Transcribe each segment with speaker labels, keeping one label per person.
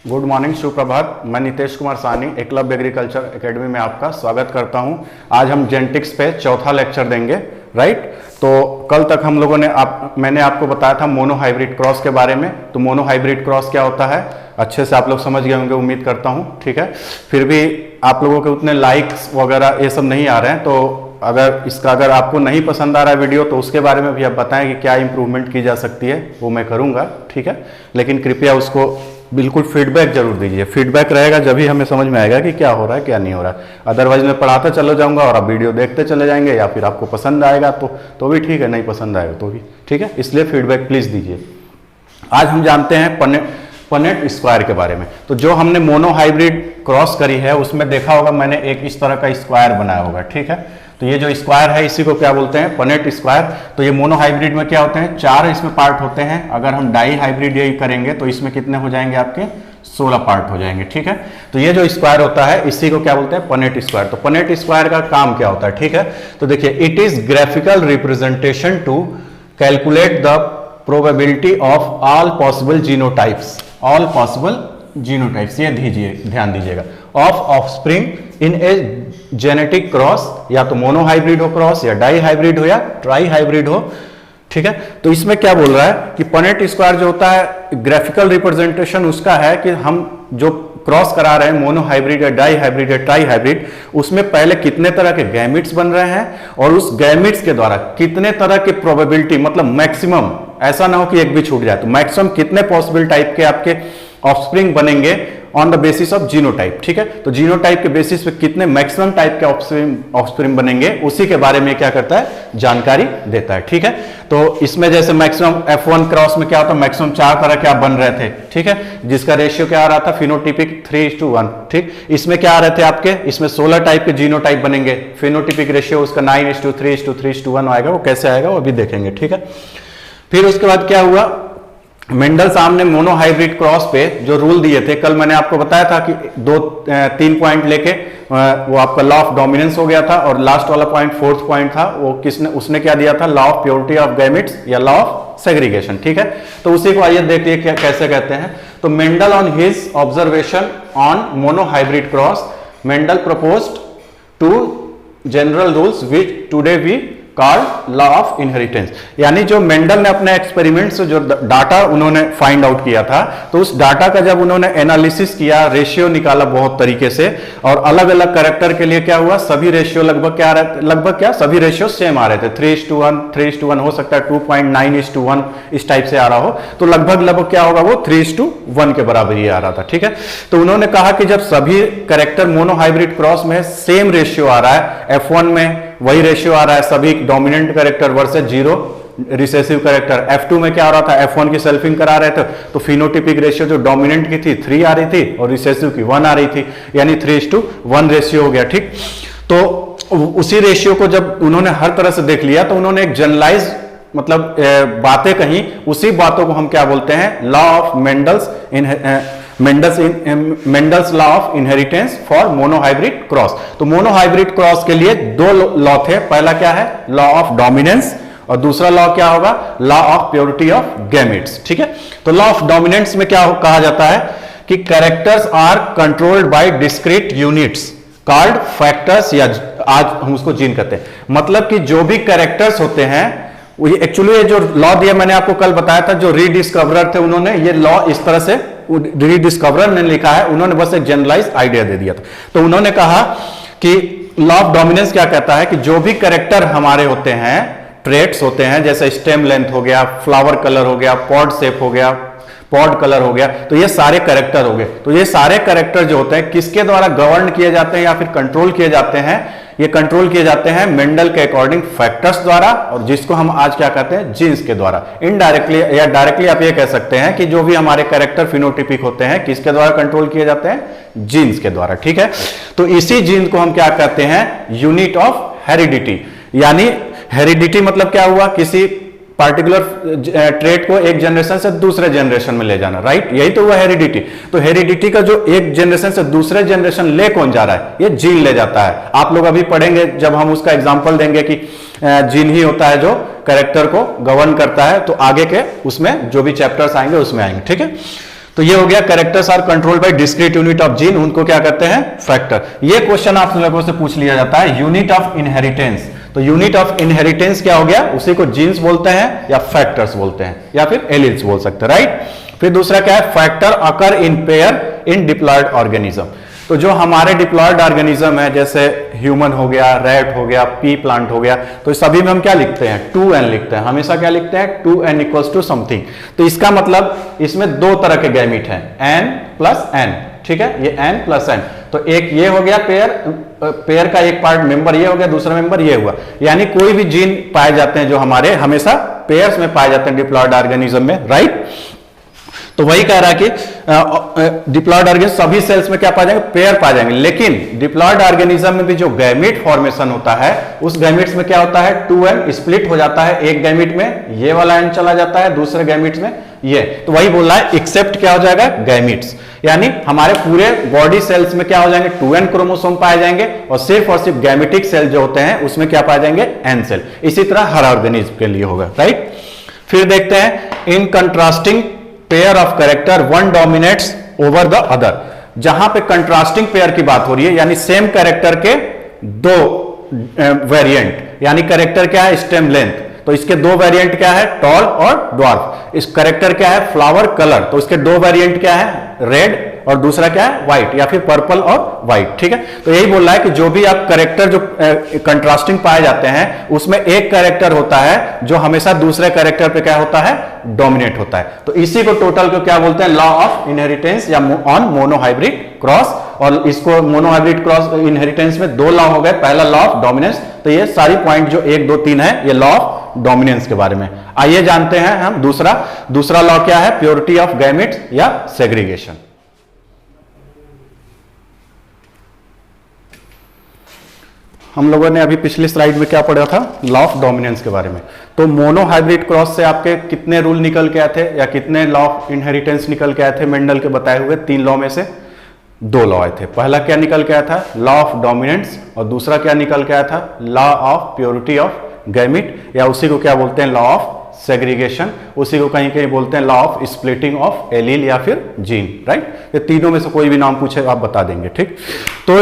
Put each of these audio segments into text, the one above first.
Speaker 1: Good morning, सुप्रभात। मैं Nitesh Kumar Sahni Eklavya agriculture academy में आपका स्वागत करता हूं। आज हम जेनेटिक्स पे चौथा लेक्चर देंगे, राइट। तो कल तक हम लोगों ने मैंने आपको बताया था मोनो हाइब्रिड क्रॉस के बारे में। तो मोनो हाइब्रिड क्रॉस क्या होता है अच्छे से आप लोग समझ गए होंगे, उम्मीद करता हूं, ठीक है। फिर भी आप लोगों के उतने लाइक्स वगैरह ये सब नहीं आ रहे हैं, तो अगर आपको नहीं पसंद आ रहा है वीडियो तो उसके बारे में भी आप बताएं कि क्या इंप्रूवमेंट की जा सकती है, वो मैं करूंगा, ठीक है। लेकिन कृपया उसको बिल्कुल फीडबैक जरूर दीजिए। फीडबैक रहेगा जब भी हमें समझ में आएगा कि क्या हो रहा है क्या नहीं हो रहा है। अदरवाइज मैं पढ़ाता चला जाऊंगा और आप वीडियो देखते चले जाएंगे, या फिर आपको पसंद आएगा तो भी ठीक है, नहीं पसंद आएगा तो भी ठीक है। इसलिए फीडबैक प्लीज दीजिए। आज हम जानते हैं पनेट स्क्वायर के बारे में। तो जो हमने मोनो हाइब्रिड क्रॉस करी है उसमें देखा होगा मैंने एक इस तरह का स्क्वायर बनाया होगा, ठीक है। तो ये जो स्क्वायर है इसी को क्या बोलते हैं, पनेट स्क्वायर। तो ये मोनो हाइब्रिड में क्या होते हैं, 4 इसमें पार्ट होते हैं। अगर हम डाई हाइब्रिड यही करेंगे तो इसमें कितने हो जाएंगे, आपके 16 पार्ट हो जाएंगे, ठीक है। तो ये जो स्क्वायर होता है इसी को क्या बोलते हैं, पनेट स्क्वायर। तो पनेट स्क्वायर का काम क्या होता है, ठीक है। तो देखिए, it is graphical representation to calculate the probability of all possible genotypes. All possible genotypes, ये ध्यान दीजिएगा, of offspring in a genetic cross, या तो मोनो हाइब्रिड हो क्रॉस, या डाई हाइब्रिड हो, या ट्राई हाइब्रिड हो, ठीक है। तो इसमें क्या बोल रहा है कि पनेट स्क्वायर जो होता है ग्राफिकल रिप्रेजेंटेशन उसका है कि हम जो क्रॉस करा रहे हैं मोनो हाइब्रिड या डाई हाइब्रिड या ट्राई हाइब्रिड, उसमें पहले कितने तरह के गैमिट्स बन रहे हैं और उस गैमिट्स के द्वारा कितने तरह की प्रोबेबिलिटी, मतलब मैक्सिमम, ऐसा ना हो कि एक भी छूट जाए, तो मैक्सिमम कितने पॉसिबल टाइप के आपके ऑफस्प्रिंग बनेंगे on the basis of genotype, ठीक है। तो जीनोटाइप के बेसिस पे कितने मैक्सिमम टाइप के ऑफस्प्रिंग बनेंगे उसी के बारे में क्या करता है, जानकारी देता है, ठीक है। तो इसमें जैसे मैक्सिमम F1 क्रॉस में क्या होता है, मैक्सिमम 4 तरह के आप बन रहे थे, ठीक है, जिसका रेशियो क्या आ रहा था, फिनोटिपिक 3:1, ठीक। इसमें क्या आ रहे थे आपके, इसमें 16 टाइप के जीनोटाइप बनेंगे, फिनोटिपिक रेशियो उसका 9:3:3:1 आएगा। वो कैसे आएगा वो भी देखेंगे, ठीक है। फिर उसके बाद क्या हुआ, मेंडल साहब ने मोनो हाइब्रिड क्रॉस पे जो रूल दिए थे, कल मैंने आपको बताया था कि 3 पॉइंट लेके वो आपका लॉ ऑफ डोमिनेंस हो गया था, और लास्ट वाला पॉइंट 4th पॉइंट था, वो उसने क्या दिया था, law of purity of gametes या लॉ ऑफ सेग्रीगेशन, ठीक है। तो उसी को आइए देखिए कैसे कहते हैं। तो Mendel on his observation on mono hybrid cross, Mendel proposed 2 general rules which today we called law of inheritance. यानी जो मेंडल ने अपने एक्सपेरिमेंट से जो डाटा उन्होंने फाइंड आउट किया था, तो उस डाटा का जब उन्होंने एनालिसिस किया, रेशियो निकाला बहुत तरीके से, और अलग अलग कैरेक्टर के लिए क्या हुआ, सभी रेशियो लगभग क्या सभी रेशियो सेम आ रहे थे, 3:1 हो सकता है 2.9:1 इस टाइप से आ रहा हो, तो लगभग क्या होगा, वो 3:1 के बराबर ही आ रहा था, ठीक है। तो उन्होंने कहा कि जब सभी कैरेक्टर मोनो हाइब्रिड क्रॉस में सेम रेशियो आ रहा है, F1 में वही रेशियो आ रहा है, सभी dominant character versus 0 recessive character, F2 में क्या आ रहा था, F1 की सेल्फिंग करा रहे थे, तो फिनोटिपिक रेशियो जो डोमिनेंट की थी 3 आ रही थी और रिसेसिव की 1 आ रही थी, यानी 3:1 रेशियो हो गया, ठीक। तो उसी रेशियो को जब उन्होंने हर तरह से देख लिया तो उन्होंने एक जनरलाइज मतलब बातें कही, उसी बातों को हम क्या बोलते हैं, law of Mendel's law of inheritance for mono hybrid cross. तो मोनो हाइब्रिड क्रॉस के लिए 2 लॉ थे, पहला क्या है, लॉ ऑफ डोमिनेंस, और दूसरा लॉ क्या होगा, law of purity of gametes, ठीक है। तो लॉ ऑफ डोमिनेंस में क्या कहा जाता है कि characters are controlled by discrete units called factors, या आज हम उसको जीन कहते हैं। मतलब कि जो भी कैरेक्टर्स होते हैं, एक्चुअली ये जो लॉ दिया मैंने आपको कल बताया था, जो रीडिस्कवरर थे उन्होंने ये लॉ इस तरह से, रीडिस्कवरर ने लिखा है, उन्होंने बस एक जनरलाइज आइडिया दे दिया था। तो उन्होंने कहा कि लॉ ऑफ डोमिनेंस क्या कहता है कि जो भी कैरेक्टर हमारे होते हैं, ट्रेट्स होते हैं, जैसे स्टेम लेंथ हो गया, फ्लावर कलर हो गया, पॉड शेप हो गया, पॉड कलर हो गया, तो ये सारे कैरेक्टर हो गए। तो ये सारे कैरेक्टर जो होते हैं किसके द्वारा गवर्न किए जाते हैं या फिर कंट्रोल किए जाते हैं, ये कंट्रोल किए जाते हैं मेंडल के अकॉर्डिंग फैक्टर्स द्वारा, और जिसको हम आज क्या कहते हैं, जीन्स के द्वारा। इनडायरेक्टली या डायरेक्टली आप ये कह सकते हैं कि जो भी हमारे कैरेक्टर फिनोटिपिक होते हैं किसके द्वारा कंट्रोल किए जाते हैं, जीन्स के द्वारा, ठीक है। तो इसी जीन को हम क्या कहते हैं, यूनिट ऑफ हेरिडिटी। यानी हेरिडिटी मतलब क्या हुआ, किसी पार्टिकुलर ट्रेट को एक जनरेशन से दूसरे जनरेशन में ले जाना, राइट, यही तो हुआ हेरिडिटी। तो हेरिडिटी का जो एक जनरेशन से दूसरे जनरेशन ले कौन जा रहा है, ये जीन ले जाता है। आप लोग अभी पढ़ेंगे जब हम उसका एग्जांपल देंगे कि जीन ही होता है जो कैरेक्टर को गवर्न करता है, तो आगे के उसमें जो भी चैप्टर्स आएंगे उसमें आएंगे, ठीक है। तो ये हो गया characters are controlled by discrete unit of gene, उनको क्या कहते हैं? फैक्टर। ये क्वेश्चन आप लोगों से पूछ लिया जाता है, यूनिट ऑफ इनहेरिटेंस। तो यूनिट ऑफ इनहेरिटेंस क्या हो गया? उसी को जीन्स बोलते हैं या फैक्टर्स बोलते हैं या फिर एलील्स बोल सकते हैं, राइट। फिर दूसरा क्या है? Factor occur in pair in diploid organism. तो जो हमारे डिप्लॉयड ऑर्गेनिज्म है, जैसे ह्यूमन हो गया, रैट हो गया, पी प्लांट हो गया, तो सभी में हम क्या लिखते हैं? 2n लिखते हैं, हमेशा क्या लिखते हैं? 2n equals to something. तो इसका मतलब इसमें दो तरह के गैमीट हैं, n प्लस n, ठीक है, ये n प्लस n। तो एक ये हो गया पेयर का एक पार्ट मेंबर ये हो गया, दूसरा मेंबर ये हुआ। यानी कोई भी जीन पाए जाते हैं जो हमारे हमेशा पेयर्स में पाए जाते हैं डिप्लॉयड ऑर्गेनिज्म में, राइट। तो वही कह रहा है कि डिप्लॉयड ऑर्गेनिज्म सभी सेल्स में क्या पाए जाएंगे? पेयर पाए जाएंगे। लेकिन डिप्लॉयड ऑर्गेनिज्म में भी जो गैमीट फॉर्मेशन होता है, उस गैमीट्स में क्या होता है? 2n स्प्लिट हो जाता है, एक गैमीट में ये वाला n चला जाता है, दूसरे गैमीट्स में ये। तो वही बोल रहा है एक्सेप्ट क्या हो जाएगा? गैमीट्स। यानी हमारे पूरे बॉडी सेल्स में क्या हो जाएंगे? 2n क्रोमोसोम पाए जाएंगे और सिर्फ गैमेटिक सेल जो होते हैं उसमें क्या पाए जाएंगे? n cell. इसी तरह हर ऑर्गेनिज्म के लिए होगा, राइट। फिर देखते हैं in contrasting pair of character one dominates over the other. जहां पे कंट्रास्टिंग पेयर की बात हो रही है, यानी सेम कैरेक्टर के दो वेरिएंट, यानी कैरेक्टर क्या है? Stem length. तो इसके दो वेरिएंट क्या है? टॉल और ड्वार्फ। इस कैरेक्टर क्या है? Flower colour. तो इसके दो वेरिएंट क्या है? रेड और दूसरा क्या है? व्हाइट, या फिर पर्पल और व्हाइट, ठीक है। तो यही बोल रहा है कि जो भी आप कैरेक्टर जो कंट्रास्टिंग पाए जाते हैं, उसमें एक कैरेक्टर होता है जो हमेशा दूसरे कैरेक्टर पे क्या होता है? डोमिनेट होता है। तो इसी को टोटल को क्या बोलते हैं? लॉ ऑफ इनहेरिटेंस या ऑन मोनोहाइब्रिड क्रॉस। और इसको मोनोहाइब्रिड क्रॉस इनहेरिटेंस में दो लॉ हो गए। पहला लॉ ऑफ डोमिनेंस। तो ये सारी पॉइंट जो 1 2 3 है, ये लॉ ऑफ डोमिनेंस के बारे में। आइए जानते हैं हम दूसरा लॉ क्या है? प्योरिटी ऑफ गैमेट्स या सेग्रीगेशन। हम लोगों ने अभी पिछली स्लाइड में क्या पढ़ा था? लॉ ऑफ डोमिनेंस के बारे में। तो मोनोहाइब्रिड क्रॉस से आपके कितने रूल निकल के आए थे या कितने लॉ ऑफ इनहेरिटेंस निकल के आए थे? मेंडल के बताए हुए 3 लॉ में से 2 लॉ आए थे। पहला क्या निकल के आया था? Law of dominance. और दूसरा क्या निकल के आया था? Law of purity of gamete, या उसी को क्या बोलते हैं? Law of segregation. उसी को कहीं कहीं बोलते हैं law of splitting of allele या फिर जीन, राइट। ये तीनों में से कोई भी नाम पूछे आप बता देंगे, ठीक। तो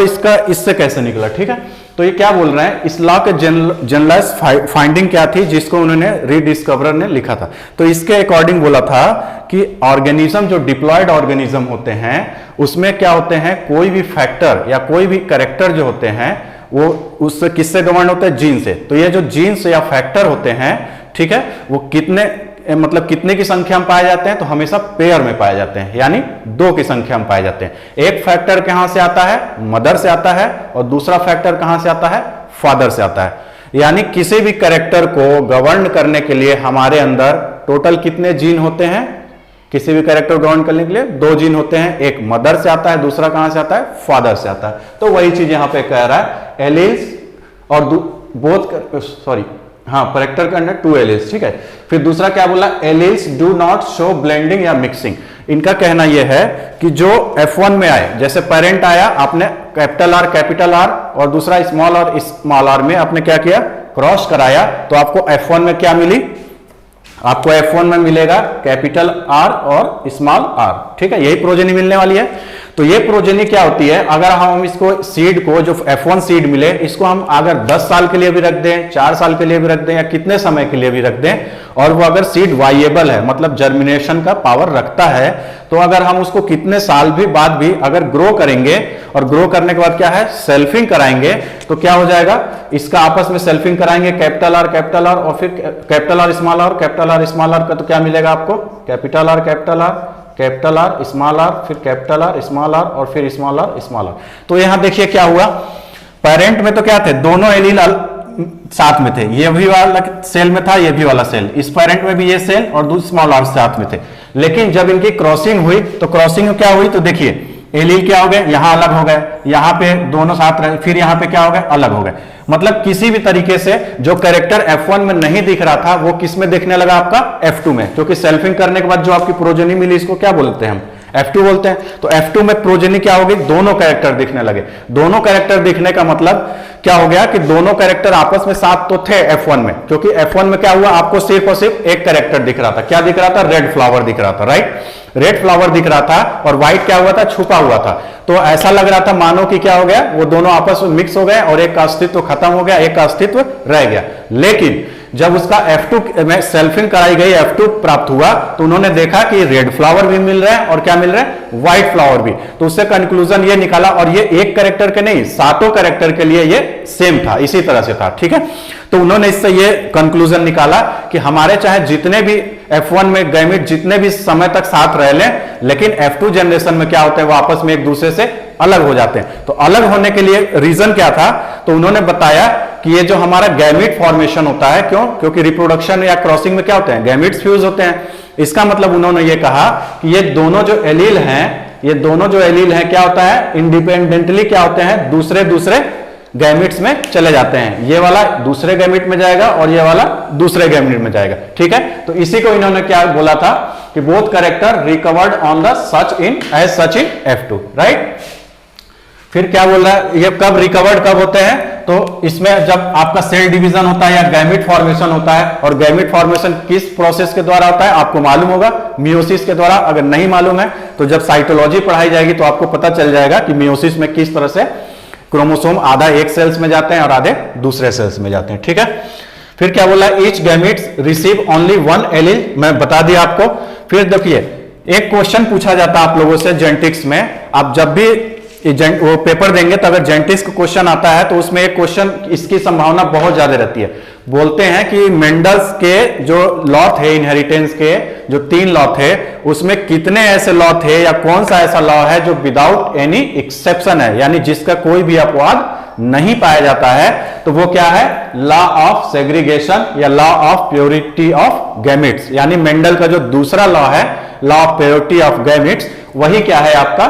Speaker 1: इससे कैसे निकला, ठीक है। तो ये क्या बोल रहे हैं? इस लॉ के जनरलाइज फाइंडिंग क्या थी जिसको उन्होंने रीडिस्कवरर ने लिखा था? तो इसके अकॉर्डिंग बोला था कि ऑर्गेनिज्म जो डिप्लॉयड ऑर्गेनिज्म होते हैं उसमें क्या होते हैं? कोई भी फैक्टर या कोई भी कैरेक्टर जो होते हैं वो उससे किससे गवर्न होते हैं? जीन से। तो ये जो जीन्स या फैक्टर होते हैं, ठीक है, वो कितने की संख्या में पाए जाते हैं? तो हमेशा पेयर में पाए जाते हैं, यानी 2 की संख्या में पाए जाते हैं। एक फैक्टर कहां से आता है? मदर से आता है, और दूसरा फैक्टर कहां से आता है? फादर से आता है। यानी किसी भी कैरेक्टर को गवर्न करने के लिए हमारे अंदर टोटल कितने जीन होते हैं? किसी भी कैरेक्टर गवर्न करने के लिए 2 जीन होते हैं। एक मदर से आता है, दूसरा कहां से आता है? फादर से आता है। तो वही चीज यहां पे कह रहा है, एलील्स और कैरेक्टर के अंदर 2 एलील्स, ठीक है। फिर दूसरा क्या बोला? Alleles do not show blending या मिक्सिंग। इनका कहना यह है कि जो F1 में आए, जैसे पेरेंट आया, आपने कैपिटल R और दूसरा स्मॉल r में आपने क्या किया? क्रॉस कराया, तो आपको F1 में क्या मिली? आपको F1 में मिलेगा कैपिटल R और स्मॉल r, ठीक है। यही प्रोजेनी मिलने वाली है। तो ये प्रोजेनी क्या होती है? अगर हम इसको सीड को, जो F1 सीड मिले, इसको हम अगर 10 साल के लिए भी रख दें, 4 साल के लिए भी रख दें, या कितने समय के लिए भी रख दें, और वो अगर सीड वाइएबल है, मतलब जर्मिनेशन का पावर रखता है, तो अगर हम उसको कितने साल भी बाद भी अगर ग्रो करेंगे, और ग्रो करने के बाद क्या है? सेल्फिंग कराएंगे, तो क्या हो जाएगा? इसका आपस में सेल्फिंग कराएंगे, कैपिटल R और फिर कैपिटल R स्मॉल r का तो क्या मिलेगा आपको? कैपिटल R स्मॉल r, फिर कैपिटल R स्मॉल r और फिर स्मॉल r। तो यहां देखिए क्या हुआ? पेरेंट में तो क्या थे? दोनों एलील साथ में थे। ये भी वाला सेल में था, ये भी वाला सेल। इस पेरेंट में भी ये सेल और दूसरे स्मॉल r साथ में थे। लेकिन जब इनकी क्रॉसिंग हुई, तो क्रॉसिंग में क्या हुई? तो देखिए एलील क्या हो गए? यहां अलग हो गए, यहां पे दोनों साथ रहे, फिर यहां पे क्या हो गए? अलग हो गए। मतलब किसी भी तरीके से जो कैरेक्टर F1 में नहीं दिख रहा था, वो किस में दिखने लगा? आपका F2 में, क्योंकि सेल्फिंग करने के बाद जो आपकी प्रोजेनी मिली, इसको क्या बोलते हैं हम? F2 बोलते हैं। तो F2 में प्रोजेनी क्या होगी, दोनों कैरेक्टर दिखने लगे। दोनों कैरेक्टर दिखने का मतलब क्या हो गया कि दोनों कैरेक्टर आपस में साथ तो थे F1 में, क्योंकि F1 में क्या हुआ, आपको सिर्फ और सिर्फ एक कैरेक्टर दिख रहा था। क्या दिख रहा था, रेड फ्लावर दिख रहा था, राइट, रेड फ्लावर दिख रहा था, और व्हाइट क्या हुआ था, छुपा हुआ था। तो ऐसा लग रहा था मानो कि क्या हो गया, वो दोनों आपस में मिक्स हो गए और एक का अस्तित्व खत्म हो गया, एक का अस्तित्व रह गया। लेकिन जब उसका F2 में सेल्फिंग कराई गई, F2 प्राप्त हुआ, तो उन्होंने देखा कि रेड फ्लावर भी मिल रहा है और क्या मिल रहा है, व्हाइट फ्लावर भी। तो उससे कंक्लूजन ये निकाला, और ये एक कैरेक्टर के नहीं, सातों कैरेक्टर के लिए ये सेम था, इसी तरह से था, ठीक है। तो उन्होंने इससे ये कंक्लूजन निकाला कि हमारे चाहे जितने भी F1 में गैमेट जितने भी समय तक साथ रह लें, लेकिन F2 जनरेशन में क्या होता है, वो आपस में एक दूसरे से अलग हो जाते हैं। तो अलग होने के लिए रीजन क्या था, तो उन्होंने बताया कि ये जो हमारा गैमेट फॉर्मेशन होता है, क्यों, क्योंकि रिप्रोडक्शन या क्रॉसिंग में क्या होते हैं, गैमेट्स फ्यूज होते हैं। इसका मतलब उन्होंने ये कहा कि ये दोनों जो एलील हैं, ये दोनों जो एलील हैं क्या होता है, इंडिपेंडेंटली क्या होते हैं, दूसरे दूसरे गैमेट्स में चले जाते हैं। ये वाला दूसरे गैमेट में जाएगा और ये वाला दूसरे गैमेट में जाएगा, ठीक है। तो इसी को इन्होंने क्या बोला था कि both character recovered on the such in as such in F2, right. फिर क्या बोल रहा है, ये कब रिकवर्ड कब होते हैं, तो इसमें जब आपका सेल डिवीजन होता है या गैमेट फॉर्मेशन होता है, और गैमेट फॉर्मेशन किस प्रोसेस के द्वारा होता है आपको मालूम होगा, मियोसिस के द्वारा। अगर नहीं मालूम है तो जब साइटोलॉजी पढ़ाई जाएगी तो आपको पता चल जाएगा कि मियोसिस में किस तरह से क्रोमोसोम आधा एक सेल्स में जाते हैं और आधे दूसरे सेल्स में जाते हैं, ठीक है। फिर क्या बोला, each gametes receive only one allele, मैं बता दिया आपको। फिर देखिए एक क्वेश्चन पूछा जाता है आप लोगों से जेनेटिक्स में, आप जब भी वो पेपर देंगे तो अगर जेनेटिक्स का क्वेश्चन आता है तो उसमें एक क्वेश्चन इसकी संभावना बहुत ज्यादा रहती है। बोलते हैं कि मेंडल्स के जो लॉ थे, इनहेरिटेंस के जो 3 लॉ थे, उसमें कितने ऐसे लॉ थे या कौन सा ऐसा लॉ है जो विदाउट एनी एक्सेप्शन है, यानी जिसका कोई भी अपवाद नहीं पाया जाता है। तो वो क्या है, लॉ ऑफ सेग्रीगेशन या law of purity of gametes, यानी मेंडल का जो दूसरा लॉ है, law of purity of gametes, वही क्या है आपका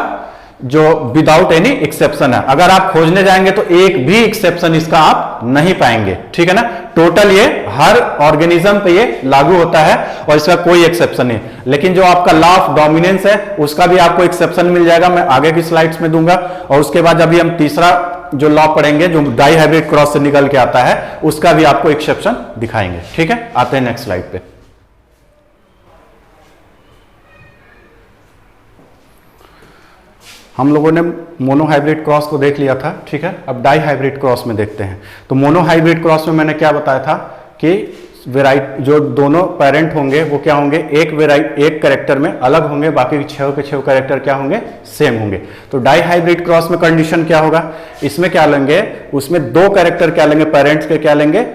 Speaker 1: जो विदाउट एनी एक्सेप्शन है। अगर आप खोजने जाएंगे तो एक भी एक्सेप्शन इसका आप नहीं पाएंगे, ठीक है ना। टोटल ये हर ऑर्गेनिज्म पे ये लागू होता है और इसका कोई एक्सेप्शन नहीं। लेकिन जो आपका लॉ ऑफ डोमिनेंस है उसका भी आपको एक्सेप्शन मिल जाएगा, मैं आगे की स्लाइड्स में दूंगा। और उसके बाद अभी हम तीसरा जो लॉ पढ़ेंगे जो डाई हाइब्रिड क्रॉस से निकल के आता है, उसका भी आपको एक्सेप्शन दिखाएंगे, ठीक है। आते हैं नेक्स्ट स्लाइड पे। हम लोगों ने मोनो हाइब्रिड क्रॉस को देख लिया था, ठीक है। अब डाई हाइब्रिड क्रॉस में देखते हैं। तो मोनो हाइब्रिड क्रॉस में मैंने क्या बताया था कि वेराइटी जो दोनों पेरेंट होंगे वो क्या होंगे, एक कैरेक्टर में अलग होंगे, बाकी 6 के 6 कैरेक्टर क्या होंगे, सेम होंगे। तो डाई हाइब्रिड क्रॉस में कंडीशन क्या होगा, इसमें क्या लेंगे, उसमें 2 कैरेक्टर क्या लेंगे, पेरेंट्स के क्या लेंगे,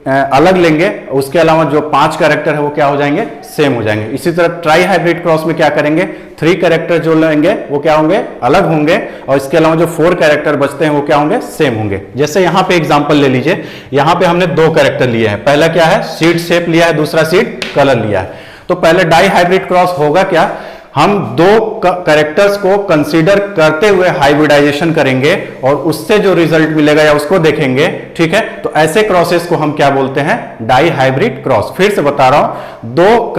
Speaker 1: अलग लेंगे। उसके अलावा जो 5 कैरेक्टर है वो क्या हो जाएंगे, सेम हो जाएंगे। इसी तरह ट्राई हाइब्रिड क्रॉस में क्या करेंगे, 3 कैरेक्टर जो लेंगे वो क्या होंगे, अलग होंगे, और इसके अलावा जो 4 कैरेक्टर बचते हैं वो क्या होंगे, सेम होंगे। जैसे यहां पे एग्जांपल ले लीजिए, यहां पे हमने 2 कैरेक्टर लिए हैं, पहला क्या है, सीड शेप लिया है, दूसरा सीड कलर लिया है। तो पहले डाई हाइब्रिड क्रॉस होगा क्या, हम 2 कैरेक्टर्स को कंसीडर करते हुए हाइब्रिडाइजेशन करेंगे और उससे जो रिजल्ट मिलेगा या उसको देखेंगे, ठीक है। तो ऐसे क्रॉसेस को हम क्या बोलते हैं, डाई हाइब्रिड क्रॉस। फिर से बता रहा हूं, 2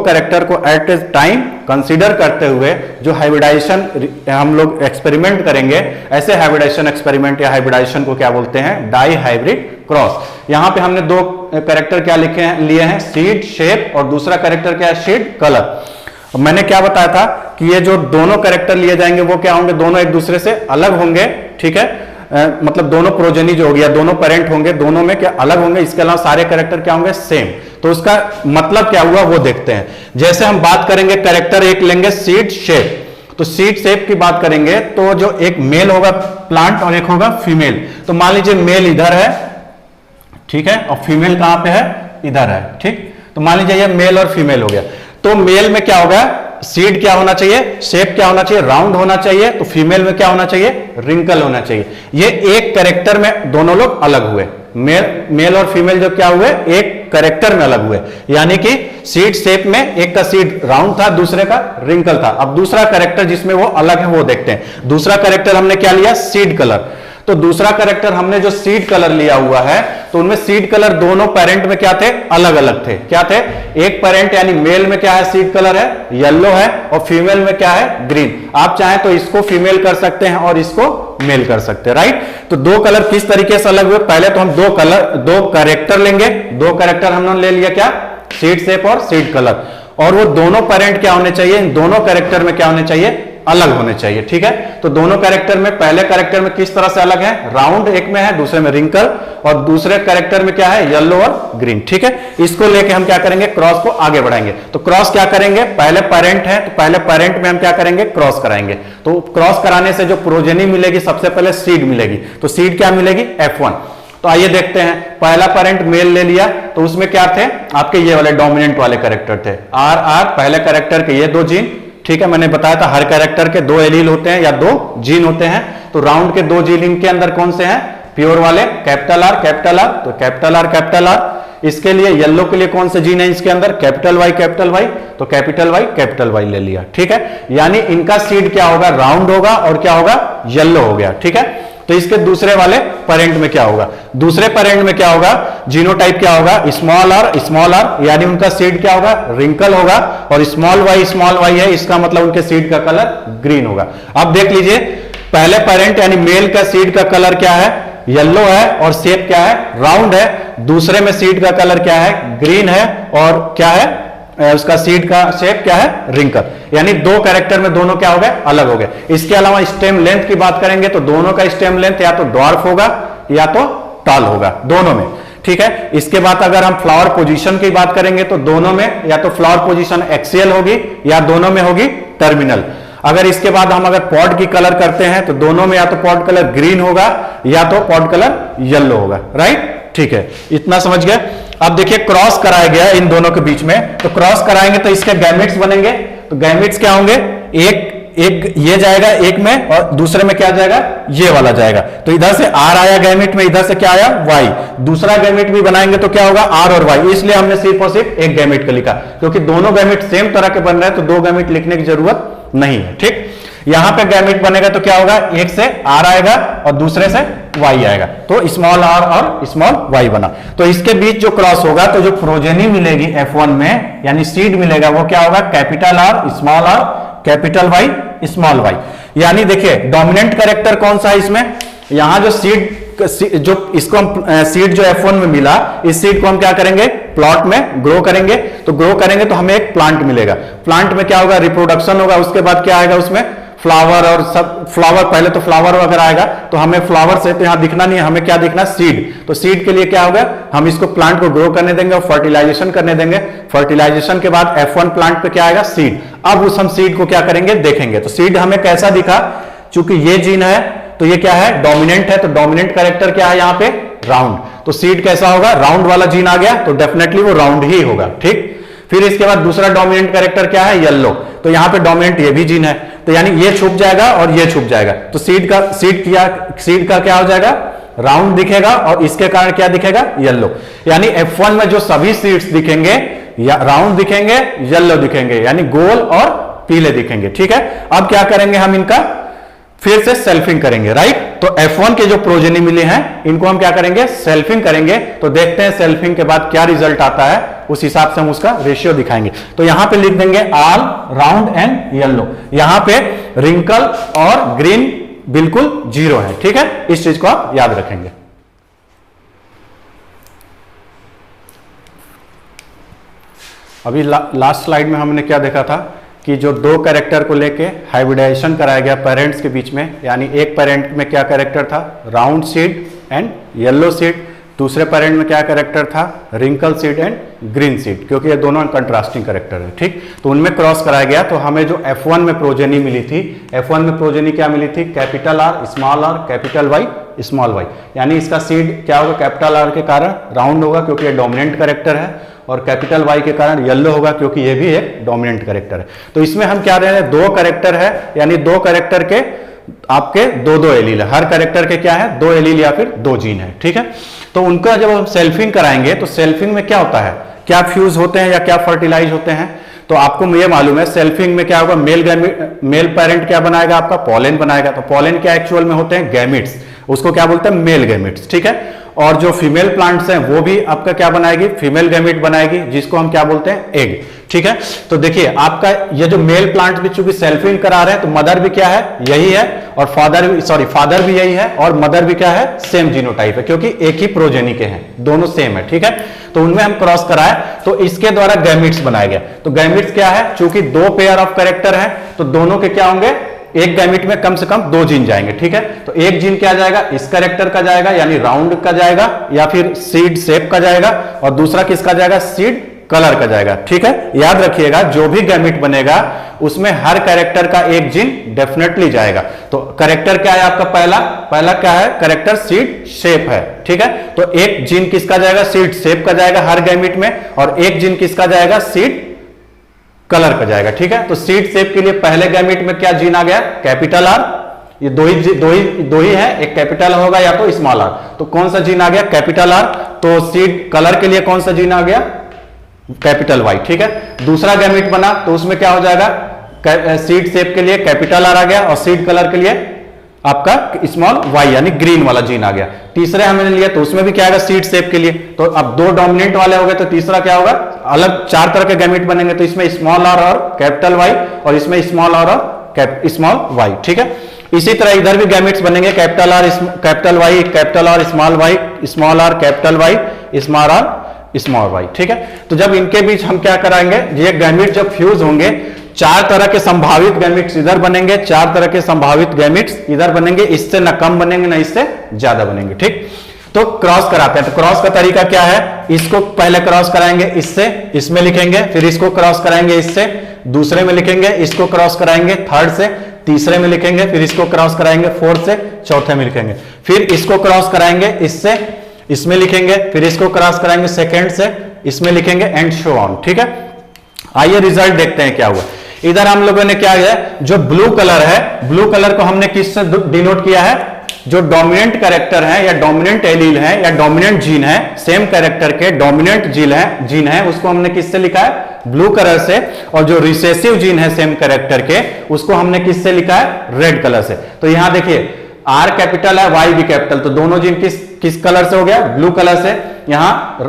Speaker 1: कैरेक्टर को एट ए टाइम कंसीडर करते हुए जो हाइब्रिडाइजेशन हम लोग एक्सपेरिमेंट करेंगे, ऐसे हाइब्रिडाइजेशन एक्सपेरिमेंट या हाइब्रिडाइजेशन को क्या बोलते हैं, डाई हाइब्रिड क्रॉस। यहां पे हमने 2 कैरेक्टर क्या लिए हैं, सीड शेप, और दूसरा कैरेक्टर क्या है, सीड कलर। मैंने क्या बताया था कि ये जो दोनों कैरेक्टर लिए जाएंगे वो क्या होंगे, दोनों एक दूसरे से अलग होंगे, ठीक है। मतलब दोनों प्रोजेनी जो हो गया, दोनों पेरेंट होंगे, दोनों में क्या अलग होंगे, इसके अलावा सारे कैरेक्टर क्या होंगे, सेम। तो उसका मतलब क्या हुआ वो देखते हैं। जैसे हम बात करेंगे, कैरेक्टर एक लेंगे सीड शेप, तो सीड शेप की बात करेंगे तो जो एक मेल होगा प्लांट और एक होगा फीमेल। तो मान लीजिए मेल इधर है, ठीक है, और फीमेल कहां पे है, इधर है, ठीक। तो मान लीजिए ये मेल और फीमेल हो गया। तो मेल में क्या होगा, सीड क्या होना चाहिए, शेप क्या होना चाहिए, राउंड होना चाहिए। तो फीमेल में क्या होना चाहिए, रिंकल होना चाहिए। ये एक कैरेक्टर में दोनों लोग अलग हुए, मेल और फीमेल जो क्या हुए, एक कैरेक्टर में अलग हुए। यानी कि सीड शेप में एक का सीड राउंड था, दूसरे का रिंकल था। अब दूसरा कैरेक्टर जिसमें वो अलग है वो देखते हैं। दूसरा कैरेक्टर हमने क्या लिया, सीड कलर। तो दूसरा कैरेक्टर हमने जो सीड कलर लिया हुआ है, तो उनमें सीड कलर दोनों पेरेंट में क्या थे, अलग अलग थे। क्या थे, एक पेरेंट यानी मेल में क्या है, सीड कलर है येलो है, और फीमेल में क्या है, ग्रीन। आप चाहें तो इसको फीमेल कर सकते हैं और इसको मेल कर सकते हैं, राइट। तो दो कलर किस तरीके से अलग हुए, पहले तो हम दो कैरेक्टर लेंगे, दो कैरेक्टर हमने ले लिया, क्या, सीड शेप और सीड कलर, और वो दोनों पेरेंट क्या होने चाहिए, इन दोनों कैरेक्टर में क्या होने चाहिए, अलग होने चाहिए, ठीक है। तो दोनों कैरेक्टर में, पहले कैरेक्टर में किस तरह से अलग है, राउंड एक में है, दूसरे में रिंकल, और दूसरे कैरेक्टर में क्या है, येलो और ग्रीन, ठीक है। इसको लेके हम क्या करेंगे, क्रॉस को आगे बढ़ाएंगे। तो क्रॉस क्या करेंगे, पहले पेरेंट है तो पहले पेरेंट में हम क्या करेंगे, क्रॉस कराएंगे। तो क्रॉस कराने से जो प्रोजेनी मिलेगी, सबसे पहले सीड मिलेगी। तो सीड क्या मिलेगी, F1। तो आइए देखते हैं, पहला पेरेंट मेल ले लिया, तो उसमें क्या थे, आपके ये वाले डोमिनेंट वाले कैरेक्टर थे, RR, पहले कैरेक्टर के ये दो जीन, ठीक है। मैंने बताया था हर कैरेक्टर के दो एलील होते हैं या दो जीन होते हैं। तो राउंड के दो जीन इनके अंदर कौन से हैं, प्योर वाले, कैपिटल R, तो कैपिटल R। इसके लिए येलो के लिए कौन से जीन है इसके अंदर, कैपिटल Y, तो कैपिटल Y ले लिया, ठीक है। यानी इनका सीड क्या होगा, राउंड होगा, और क्या होगा, येलो हो गया, ठीक है। तो इसके दूसरे वाले पेरेंट में क्या होगा, दूसरे पेरेंट में क्या होगा, जीनोटाइप क्या होगा, स्मॉल r, यानी उनका सीड क्या होगा, रिंकल होगा, और स्मॉल y है, इसका मतलब उनके सीड का कलर ग्रीन होगा। अब देख लीजिए, पहले पेरेंट यानी मेल का सीड का कलर क्या है, येलो है, और शेप क्या है, राउंड है। दूसरे में सीड का कलर क्या है, ग्रीन है, और क्या है, उसका सीड का शेप क्या है, रिंकल। यानी दो कैरेक्टर में दोनों क्या हो गए, अलग हो गए। इसके अलावा स्टेम लेंथ की बात करेंगे तो दोनों का स्टेम लेंथ या तो ड्वार्फ होगा या तो टॉल होगा, दोनों में, ठीक है। इसके बाद अगर हम फ्लावर पोजीशन की बात करेंगे तो दोनों में या तो फ्लावर पोजीशन एक्सियल होगी या दोनों में होगी टर्मिनल। अगर इसके बाद हम अगर पॉड की कलर करते हैं तो दोनों में या तो पॉड कलर ग्रीन होगा या तो पॉड कलर येलो होगा, राइट, ठीक है। इतना समझ गए। अब देखिए क्रॉस कराया गया इन दोनों के बीच में, तो क्रॉस कराएंगे तो इसके गैमेट्स बनेंगे। तो गैमेट्स क्या होंगे, एक ये जाएगा एक में, और दूसरे में क्या जाएगा, ये वाला जाएगा। तो इधर से R आया गैमेट में, इधर से क्या आया, Y। दूसरा गैमेट भी बनाएंगे तो क्या होगा, R और Y। इसलिए हमने सिर्फ और सिर्फ एक गैमेट का लिखा, क्योंकि दोनों गैमेट सेम तरह के बन रहे हैं, तो दो गैमेट लिखने की जरूरत नहीं है, ठीक। यहां पे गैमेट बनेगा तो क्या होगा, एक से R आएगा और दूसरे से Y आएगा, तो स्मॉल r और स्मॉल y बना। तो इसके बीच जो क्रॉस होगा, तो जो प्रोजेनी मिलेगी F1 में, यानी सीड मिलेगा, वो क्या होगा, capital R, capital Y, small y। यानी देखिए डोमिनेंट कैरेक्टर कौन सा है इसमें, यहां जो सीड जो इसको हम सीड जो F1 में मिला, इस सीड को हम क्या करेंगे, प्लॉट में ग्रो करेंगे। तो ग्रो करेंगे तो हमें एक प्लांट मिलेगा। प्लांट में क्या होगा, रिप्रोडक्शन होगा, उसके बाद क्या आएगा उसमें, फ्लावर, और सब फ्लावर, पहले तो फ्लावर अगर आएगा तो हमें फ्लावर से तो यहां दिखना नहीं है, हमें क्या दिखना, सीड। तो सीड के लिए क्या होगा, हम इसको प्लांट को ग्रो करने देंगे और फर्टिलाइजेशन करने देंगे। फर्टिलाइजेशन के बाद F1 प्लांट पे क्या आएगा, सीड। अब उस हम सीड को क्या करेंगे, देखेंगे। तो सीड हमें कैसा दिखा, चूंकि ये जीन है तो ये क्या है, डोमिनेंट है, तो डोमिनेंट कैरेक्टर क्या है यहाँ पे, राउंड। तो सीड कैसा होगा, राउंड वाला जीन आ गया, तो डेफिनेटली वो राउंड ही होगा, ठीक। फिर इसके बाद दूसरा डोमिनेंट कैरेक्टर क्या है, येलो। तो यहाँ पे डोमिनेंट ये भी जीन है, तो यानी ये छुप जाएगा और ये छुप जाएगा। तो सीड का क्या हो जाएगा, राउंड दिखेगा, और इसके कारण क्या दिखेगा, येलो। यानी F1 में जो सभी सीड्स दिखेंगे, या राउंड दिखेंगे, येलो दिखेंगे, यानी गोल और पीले दिखेंगे, ठीक है। अब क्या करेंगे, हम इनका फिर से सेल्फिंग करेंगे, राइट। तो F1 के जो प्रोजेनी मिले हैं, इनको हम क्या करेंगे, सेल्फिंग करेंगे। तो देखते हैं सेल्फिंग के बाद क्या रिजल्ट आता है, उस हिसाब से हम उसका रेशियो दिखाएंगे। तो यहां पे लिख देंगे ऑल राउंड एंड येलो। यहां पे रिंकल और ग्रीन बिल्कुल 0 है, ठीक है। इस चीज को आप याद रखेंगे। अभी लास्ट स्लाइड में हमने क्या देखा था कि जो दो कैरेक्टर को लेके हाइब्रिडाइजेशन कराया गया पेरेंट्स के बीच में, यानी एक पेरेंट में क्या कैरेक्टर था, round seed and yellow seed. दूसरे पेरेंट में क्या कैरेक्टर था, wrinkle seed and green seed, क्योंकि ये दोनों कंट्रास्टिंग कैरेक्टर है, ठीक। तो उनमें क्रॉस कराया गया। तो हमें जो F1 में प्रोजेनी मिली थी, F1 में प्रोजेनी क्या मिली थी, capital R, capital Y, small y। यानी इसका सीड क्या होगा, कैपिटल R के कारण राउंड होगा क्योंकि ये डोमिनेंट कैरेक्टर है, और कैपिटल Y के कारण येलो होगा क्योंकि ये भी एक डोमिनेंट कैरेक्टर है। तो इसमें हम क्या रहे हैं, दो कैरेक्टर है, यानी दो कैरेक्टर के आपके दो एलील है। हर कैरेक्टर के क्या है, दो एलील या फिर दो जीन है, ठीक है। तो उनका जब हम सेल्फिंग कराएंगे तो सेल्फिंग में क्या होता है, क्या फ्यूज होते हैं या क्या फर्टिलाइज होते हैं। तो आपको ये मालूम है सेल्फिंग में क्या होगा, मेल पेरेंट क्या बनाएगा, आपका पॉलन बनाएगा। तो पॉलन क्या एक्चुअल में होते हैं, गैमिट्स, उसको क्या बोलते हैं, मेल गैमेट्स, ठीक है। और जो फीमेल प्लांट्स हैं वो भी आपका क्या बनाएगी, फीमेल गैमेट बनाएगी, जिसको हम क्या बोलते हैं, एग, ठीक है। तो देखिए आपका ये जो मेल प्लांट भी चूंकि सेल्फिंग करा रहे हैं, तो मदर भी क्या है, यही है, और फादर भी यही है, और मदर भी क्या है, सेम जीनोटाइप है, क्योंकि एक ही प्रोजेनी के हैं, दोनों सेम है, ठीक है। तो उनमें हम क्रॉस कराए तो इसके द्वारा गैमेट्स बनाया गया। तो गैमेट्स क्या है, चूंकि दो पेयर ऑफ कैरेक्टर है, तो दोनों के क्या होंगे, एक गैमेट में कम से कम 2 जीन जाएंगे, ठीक है। तो एक जीन क्या जाएगा, इस कैरेक्टर का जाएगा, यानी राउंड का जाएगा, या फिर सीड शेप का जाएगा, और दूसरा किसका जाएगा, सीड कलर का जाएगा, ठीक है। याद रखिएगा जो भी गैमेट बनेगा उसमें हर कैरेक्टर का एक जीन डेफिनेटली जाएगा। तो कैरेक्टर क्या है आपका, पहला क्या है, कैरेक्टर सीड शेप है, ठीक है। तो एक जीन किसका जाएगा, सीड शेप का जाएगा हर गैमेट में, और एक जीन किसका जाएगा, सीड कलर का जाएगा, ठीक है। तो सीड शेप के लिए पहले गैमेट में क्या जीन आ गया, कैपिटल आर, ये दो ही है, एक कैपिटल होगा या तो स्मॉल आर, तो कौन सा जीन आ गया, कैपिटल आर। तो सीड कलर के लिए कौन सा जीन आ गया, कैपिटल वाई, ठीक है। दूसरा गैमेट बना तो उसमें क्या हो जाएगा, सीड शेप के लिए कैपिटल आर आ गया, और सीड कलर के लिए आपका स्मॉल वाई यानी ग्रीन वाला जीन आ गया। तीसरे हमने लिया तो उसमें भी क्या आएगा, सीड शेप के लिए। तो अब 2 डोमिनेंट वाले हो गए, तो तीसरा क्या होगा, अलग 4 तरह के गैमेट बनेंगे, तो इसमें स्मॉल आर और कैपिटल वाई, और इसमें स्मॉल आर और स्मॉल वाई, ठीक है। इसी तरह इधर भी गैमेट्स बनेंगे, capital R capital Y, capital R small Y, small R capital Y, small R small Y, ठीक है। तो जब इनके बीच हम क्या कराएंगे, ये गैमेट जब फ्यूज होंगे, 4 तरह के संभावित गैमेट्स इधर बनेंगे, 4 तरह के संभावित गैमेट्स इधर बनेंगे, इससे ना कम बनेंगे ना इससे ज्यादा बनेंगे, ठीक। तो क्रॉस कराते हैं, तो क्रॉस का तरीका क्या है, इसको पहले क्रॉस कराएंगे इससे, इसमें लिखेंगे, फिर इसको क्रॉस कराएंगे इससे, दूसरे में लिखेंगे, इसको क्रॉस कराएंगे थर्ड से, तीसरे में लिखेंगे, फिर इसको क्रॉस कराएंगे फोर्थ से, चौथे में लिखेंगे, फिर इसको क्रॉस कराएंगे इससे, इसमें लिखेंगे, फिर इसको क्रॉस कराएंगे सेकंड से, इसमें लिखेंगे, एंड शो ऑन, ठीक है। आइए रिजल्ट देखते हैं क्या हुआ। इधर हम लोगों ने क्या है, जो ब्लू कलर है, ब्लू कलर को हमने किससे डिनोट किया है, जो डोमिनेंट कैरेक्टर है या डोमिनेंट एलील है या डोमिनेंट जीन है, सेम कैरेक्टर के डोमिनेंट जीन है, उसको हमने किससे लिखा है, ब्लू कलर से। और जो रिसेसिव जीन है सेम कैरेक्टर के, उसको हमने किससे लिखा है, रेड कलर से। तो यहां देखिए आर कैपिटल है, वाई भी कैपिटल, तो दोनों जीन किस कलर से हो गया, ब्लू कलर से। यहां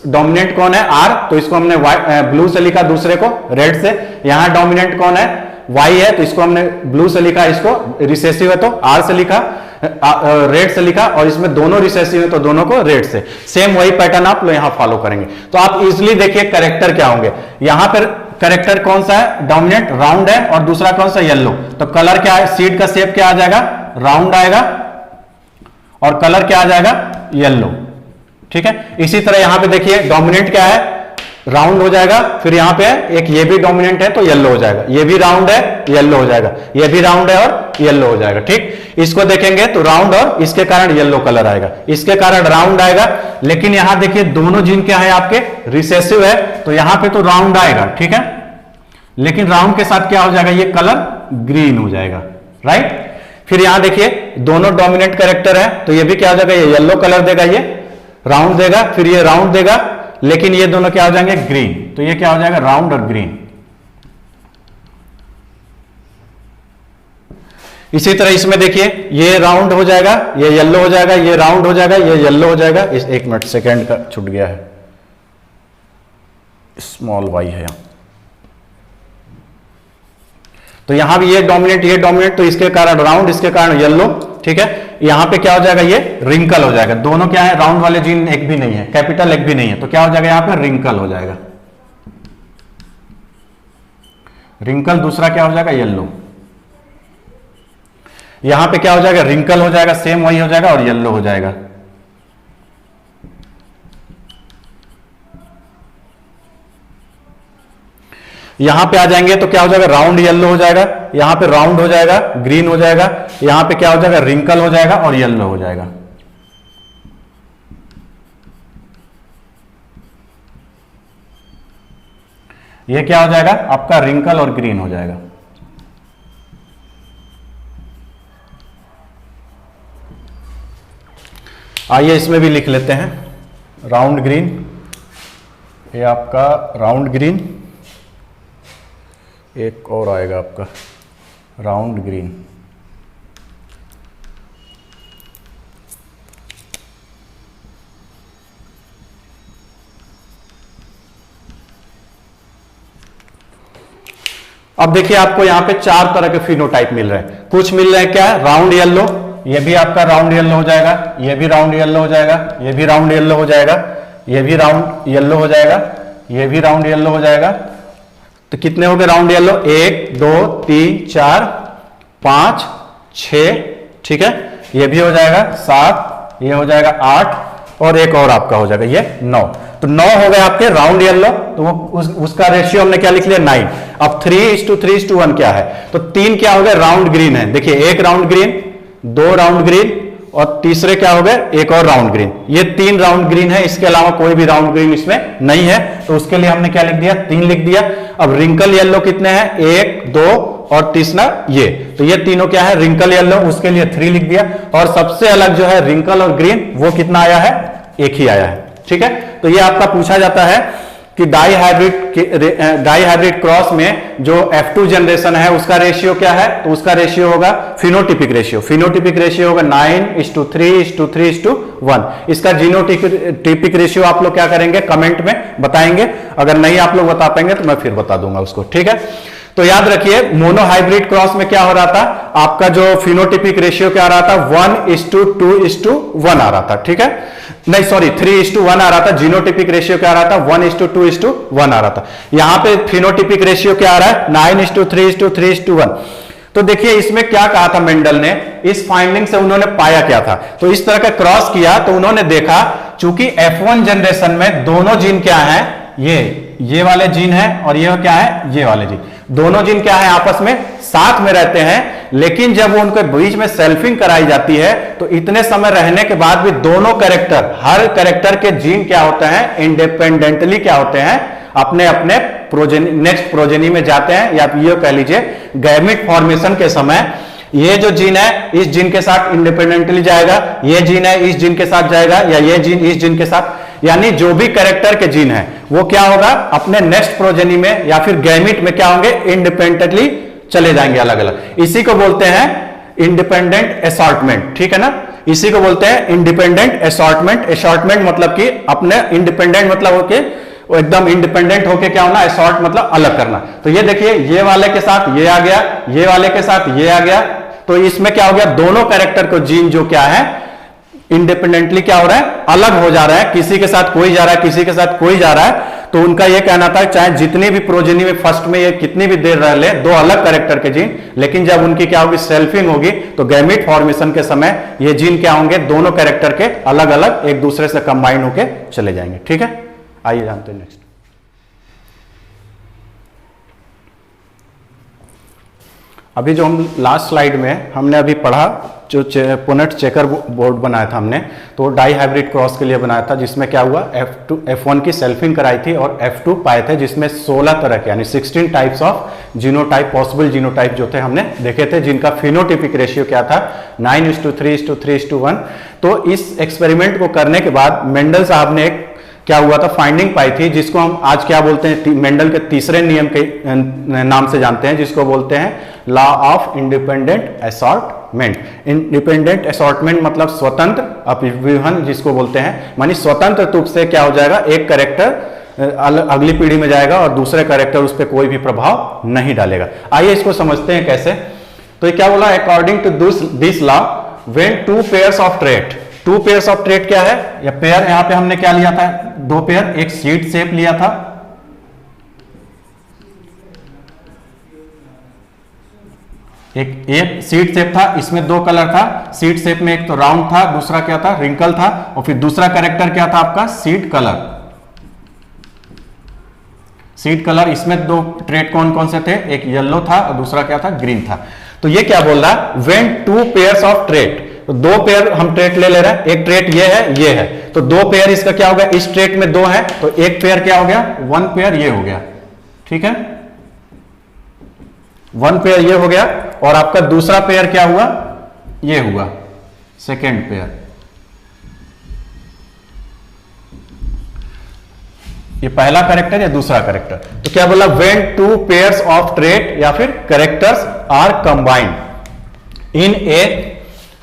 Speaker 1: डोमिनेंट कौन है, आर, तो इसको हमने ब्लू से लिखा, दूसरे को रेड से। यहां डोमिनेंट कौन है, वाई है, तो इसको हमने ब्लू से लिखा, इसको रिसेसिव है तो आर से लिखा, रेड से लिखा, और इसमें दोनों रिसेसिव है तो दोनों को रेड से। सेम वही पैटर्न आप लोग यहां फॉलो करेंगे। तो आप इजिली देखिए कैरेक्टर क्या होंगे। यहां पर कैरेक्टर कौन सा है, डोमिनेंट राउंड है, और दूसरा कौन सा, येलो। तो कलर क्या है, सीड का शेप क्या आ जाएगा, राउंड आएगा, और कलर क्या आ जाएगा, येलो, ठीक है। इसी तरह यहां पे देखिए डोमिनेंट क्या है, राउंड हो जाएगा, फिर यहां पे एक ये भी डोमिनेंट है तो येलो हो जाएगा, ये भी राउंड है, येलो हो जाएगा, ये भी राउंड है और येलो हो जाएगा, ठीक। इसको देखेंगे तो राउंड, और इसके कारण येलो कलर आएगा, इसके कारण राउंड आएगा। लेकिन यहां देखिए दोनों जीन क्या है आपके, रिसेसिव है, तो यहां पे तो राउंड आएगा, ठीक है। लेकिन राउंड के साथ क्या हो जाएगा, ये कलर ग्रीन हो जाएगा, राइट। फिर यहां देखिए दोनों डोमिनेंट कैरेक्टर है, तो ये भी क्या हो जाएगा, ये येलो कलर देगा, ये राउंड देगा, फिर ये राउंड देगा, लेकिन ये दोनों क्या हो जाएंगे, ग्रीन। तो ये क्या हो जाएगा, राउंड और ग्रीन। इसी तरह इसमें देखिए ये राउंड हो जाएगा, ये येलो हो जाएगा, ये राउंड हो जाएगा, ये येलो हो जाएगा। इस 1 मिनट सेकेंड का छूट गया है, स्मॉल वाई है यहां, तो यहां भी ये डोमिनेंट, तो इसके कारण राउंड, इसके कारण येलो, ठीक है। यहां पे क्या हो जाएगा, ये रिंकल हो जाएगा। दोनों क्या है, राउंड वाले जीन एक भी नहीं है, कैपिटल एक भी नहीं है, तो क्या हो जाएगा, यहां पे रिंकल हो जाएगा, रिंकल। दूसरा क्या हो जाएगा, येलो। यहां पे क्या हो जाएगा, रिंकल हो जाएगा, सेम वही हो जाएगा, और येलो हो जाएगा। यहां पे आ जाएंगे तो क्या हो जाएगा, राउंड येलो हो जाएगा, यहां पे राउंड हो जाएगा, ग्रीन हो जाएगा, यहां पे क्या हो जाएगा, रिंकल हो जाएगा और येलो हो जाएगा। ये क्या हो जाएगा आपका, रिंकल और ग्रीन हो जाएगा। आइए इसमें भी लिख लेते हैं, राउंड ग्रीन, ये आपका राउंड ग्रीन, एक और आएगा आपका राउंड ग्रीन। अब देखिए आपको यहां पे 4 तरह के फिनोटाइप मिल रहे हैं। कुछ मिल रहे हैं क्या, राउंड येलो, ये भी आपका राउंड येलो हो जाएगा, ये भी राउंड येलो हो जाएगा, ये भी राउंड येलो हो जाएगा, ये भी राउंड येलो हो जाएगा, ये भी राउंड येलो हो जाएगा। तो कितने हो गए राउंड येलो, 1 2 3 4 5 6, ठीक है, ये भी हो जाएगा 7, ये हो जाएगा 8 और एक और आपका हो जाएगा ये 9। तो 9 हो गए आपके राउंड येलो, तो वो उसका रेशियो हमने क्या लिख लिया 9। अब 3:3:1 क्या है, तो 3 क्या हो गए राउंड ग्रीन है, देखिए एक राउंड ग्रीन, 2 राउंड ग्रीन और तीसरे क्या हो गए एक और राउंड ग्रीन। ये 3 राउंड ग्रीन है, इसके अलावा कोई भी राउंड ग्रीन इसमें नहीं है, तो उसके लिए हमने क्या लिख दिया 3 लिख दिया। अब रिंकल येलो कितने हैं, 1 2 और तीसरा ये, तो ये तीनों क्या है रिंकल येलो, उसके लिए 3 लिख दिया। और सबसे अलग जो है रिंकल और ग्रीन वो कितना आया है, एक ही आया है, ठीक है। तो ये आपका पूछा जाता है कि डाई हाइब्रिड क्रॉस में जो F2 जनरेशन है उसका रेशियो क्या है, तो उसका रेशियो होगा फिनोटिपिक रेशियो। फिनोटिपिक रेशियो होगा 9:3:3:1। इसका जीनोटिपिक रेशियो आप लोग क्या करेंगे, कमेंट में बताएंगे, अगर नहीं आप लोग बता पाएंगे तो मैं फिर बता दूंगा उसको, ठीक है। तो याद रखिए मोनोहाइब्रिड क्रॉस में क्या हो रहा था, आपका जो फिनोटिपिक रेशियो क्या आ रहा था 1:2:1 आ रहा था, ठीक है, नहीं सॉरी 3:1 आ रहा था। जीनोटिपिक रेशियो क्या आ रहा था 1:2:1 आ रहा था। यहां पे फिनोटिपिक रेशियो क्या आ रहा है 9:3:3:1। तो देखिए इसमें क्या कहा था मेंडल ने, इस फाइंडिंग से उन्होंने पाया क्या था, तो इस तरह का क्रॉस किया तो उन्होंने देखा चूंकि F1 जनरेशन में दोनों जीन क्या है, ये वाले जीन है और ये क्या है, ये वाले जीन, दोनों जीन क्या है आपस में साथ में रहते हैं। लेकिन जब वो उनके बीच में सेल्फिंग कराई जाती है तो इतने समय रहने के बाद भी दोनों कैरेक्टर, हर कैरेक्टर के जीन क्या होते हैं इंडिपेंडेंटली क्या होते हैं, अपने अपने नेक्स्ट प्रोजेनी में जाते हैं, या ये कह लीजिए गैमेट फॉर्मेशन के समय ये जो जीन है इस जीन के साथ इंडिपेंडेंटली जाएगा, ये जीन है इस जीन के साथ जाएगा, या ये जीन इस जीन के साथ, यानी जो भी कैरेक्टर के जीन है वो क्या होगा अपने नेक्स्ट प्रोजेनी में या फिर गैमेट में क्या होंगे इंडिपेंडेंटली चले जाएंगे अलग अलग। इसी को बोलते हैं इंडिपेंडेंट असॉर्टमेंट, ठीक है ना, इसी को बोलते हैं इंडिपेंडेंट असॉर्टमेंट। असॉर्टमेंट मतलब कि अपने इंडिपेंडेंट मतलब होके वो एकदम इंडिपेंडेंट होके क्या होना, असॉर्ट मतलब अलग करना। तो ये देखिए ये वाले के साथ ये आ गया, ये वाले के साथ ये आ गया, तो इसमें क्या हो गया दोनों कैरेक्टर को जीन जो क्या है इंडिपेंडेंटली क्या हो रहा है अलग हो जा रहा है, किसी के साथ कोई जा रहा है किसी के साथ कोई जा रहा है। तो उनका यह कहना था चाहे जितनी भी प्रोजेनी में फर्स्ट में ये कितनी भी देर रह ले दो अलग कैरेक्टर के जीन, लेकिन जब उनकी क्या होगी सेल्फिंग होगी तो गैमेट फॉर्मेशन के समय ये जीन क्या होंगे दोनों कैरेक्टर के अलग अलग एक दूसरे से कंबाइन होके चले जाएंगे, ठीक है। आइए जानते हैं नेक्स्ट। अभी जो हम लास्ट स्लाइड में हमने अभी पढ़ा जो पुनेट चेकर बोर्ड बनाया था हमने, तो डाई हाइब्रिड क्रॉस के लिए बनाया था, जिसमें क्या हुआ F1 की सेल्फिंग कराई थी और F2 पाए थे, जिसमें 16 तरह के यानी 16 types of genotype possible genotype जो थे हमने देखे थे, जिनका फिनोटिपिक रेशियो क्या था 9:3:3:1। तो इस एक्सपेरिमेंट को करने के बाद मेंडल साहब ने एक क्या हुआ था फाइंडिंग पाई थी, जिसको हम आज क्या बोलते हैं मेंडल के तीसरे नियम के नाम से जानते हैं, जिसको बोलते हैं law of independent assortment. Independent assortment मतलब स्वतंत्र अपविहन जिसको बोलते हैं, मानी स्वतंत्र रूप से क्या हो जाएगा एक कैरेक्टर अगली पीढ़ी में जाएगा और दूसरे कैरेक्टर उस पर कोई भी प्रभाव नहीं डालेगा। आइए इसको समझते हैं कैसे। तो ये क्या बोला according to this law when two pairs of trait, two pairs of trait क्या है, या पेयर यहां पे हमने क्या लिया था दो पेयर, एक सीड शेप लिया था, एक सीड शेप था, इसमें दो कलर था, सीड शेप में एक तो राउंड था दूसरा क्या था रिंकल था, और फिर दूसरा कैरेक्टर क्या था आपका सीड कलर। सीड कलर इसमें दो ट्रेट कौन कौन से थे, एक येलो था और दूसरा क्या था ग्रीन था। तो ये क्या बोल रहा है when two pairs of trait, तो दो पेयर हम ट्रेट ले रहे हैं, एक ट्रेट ये है, तो दो पेयर इसका क्या हो गया इस ट्रेट में दो है, तो एक पेयर क्या हो गया वन पेयर ये हो गया, ठीक है, वन पेयर ये हो गया, और आपका दूसरा पेयर क्या हुआ ये हुआ सेकेंड पेयर। ये पहला कैरेक्टर या दूसरा कैरेक्टर, तो क्या बोला when two pairs of trait या फिर characters are combined in a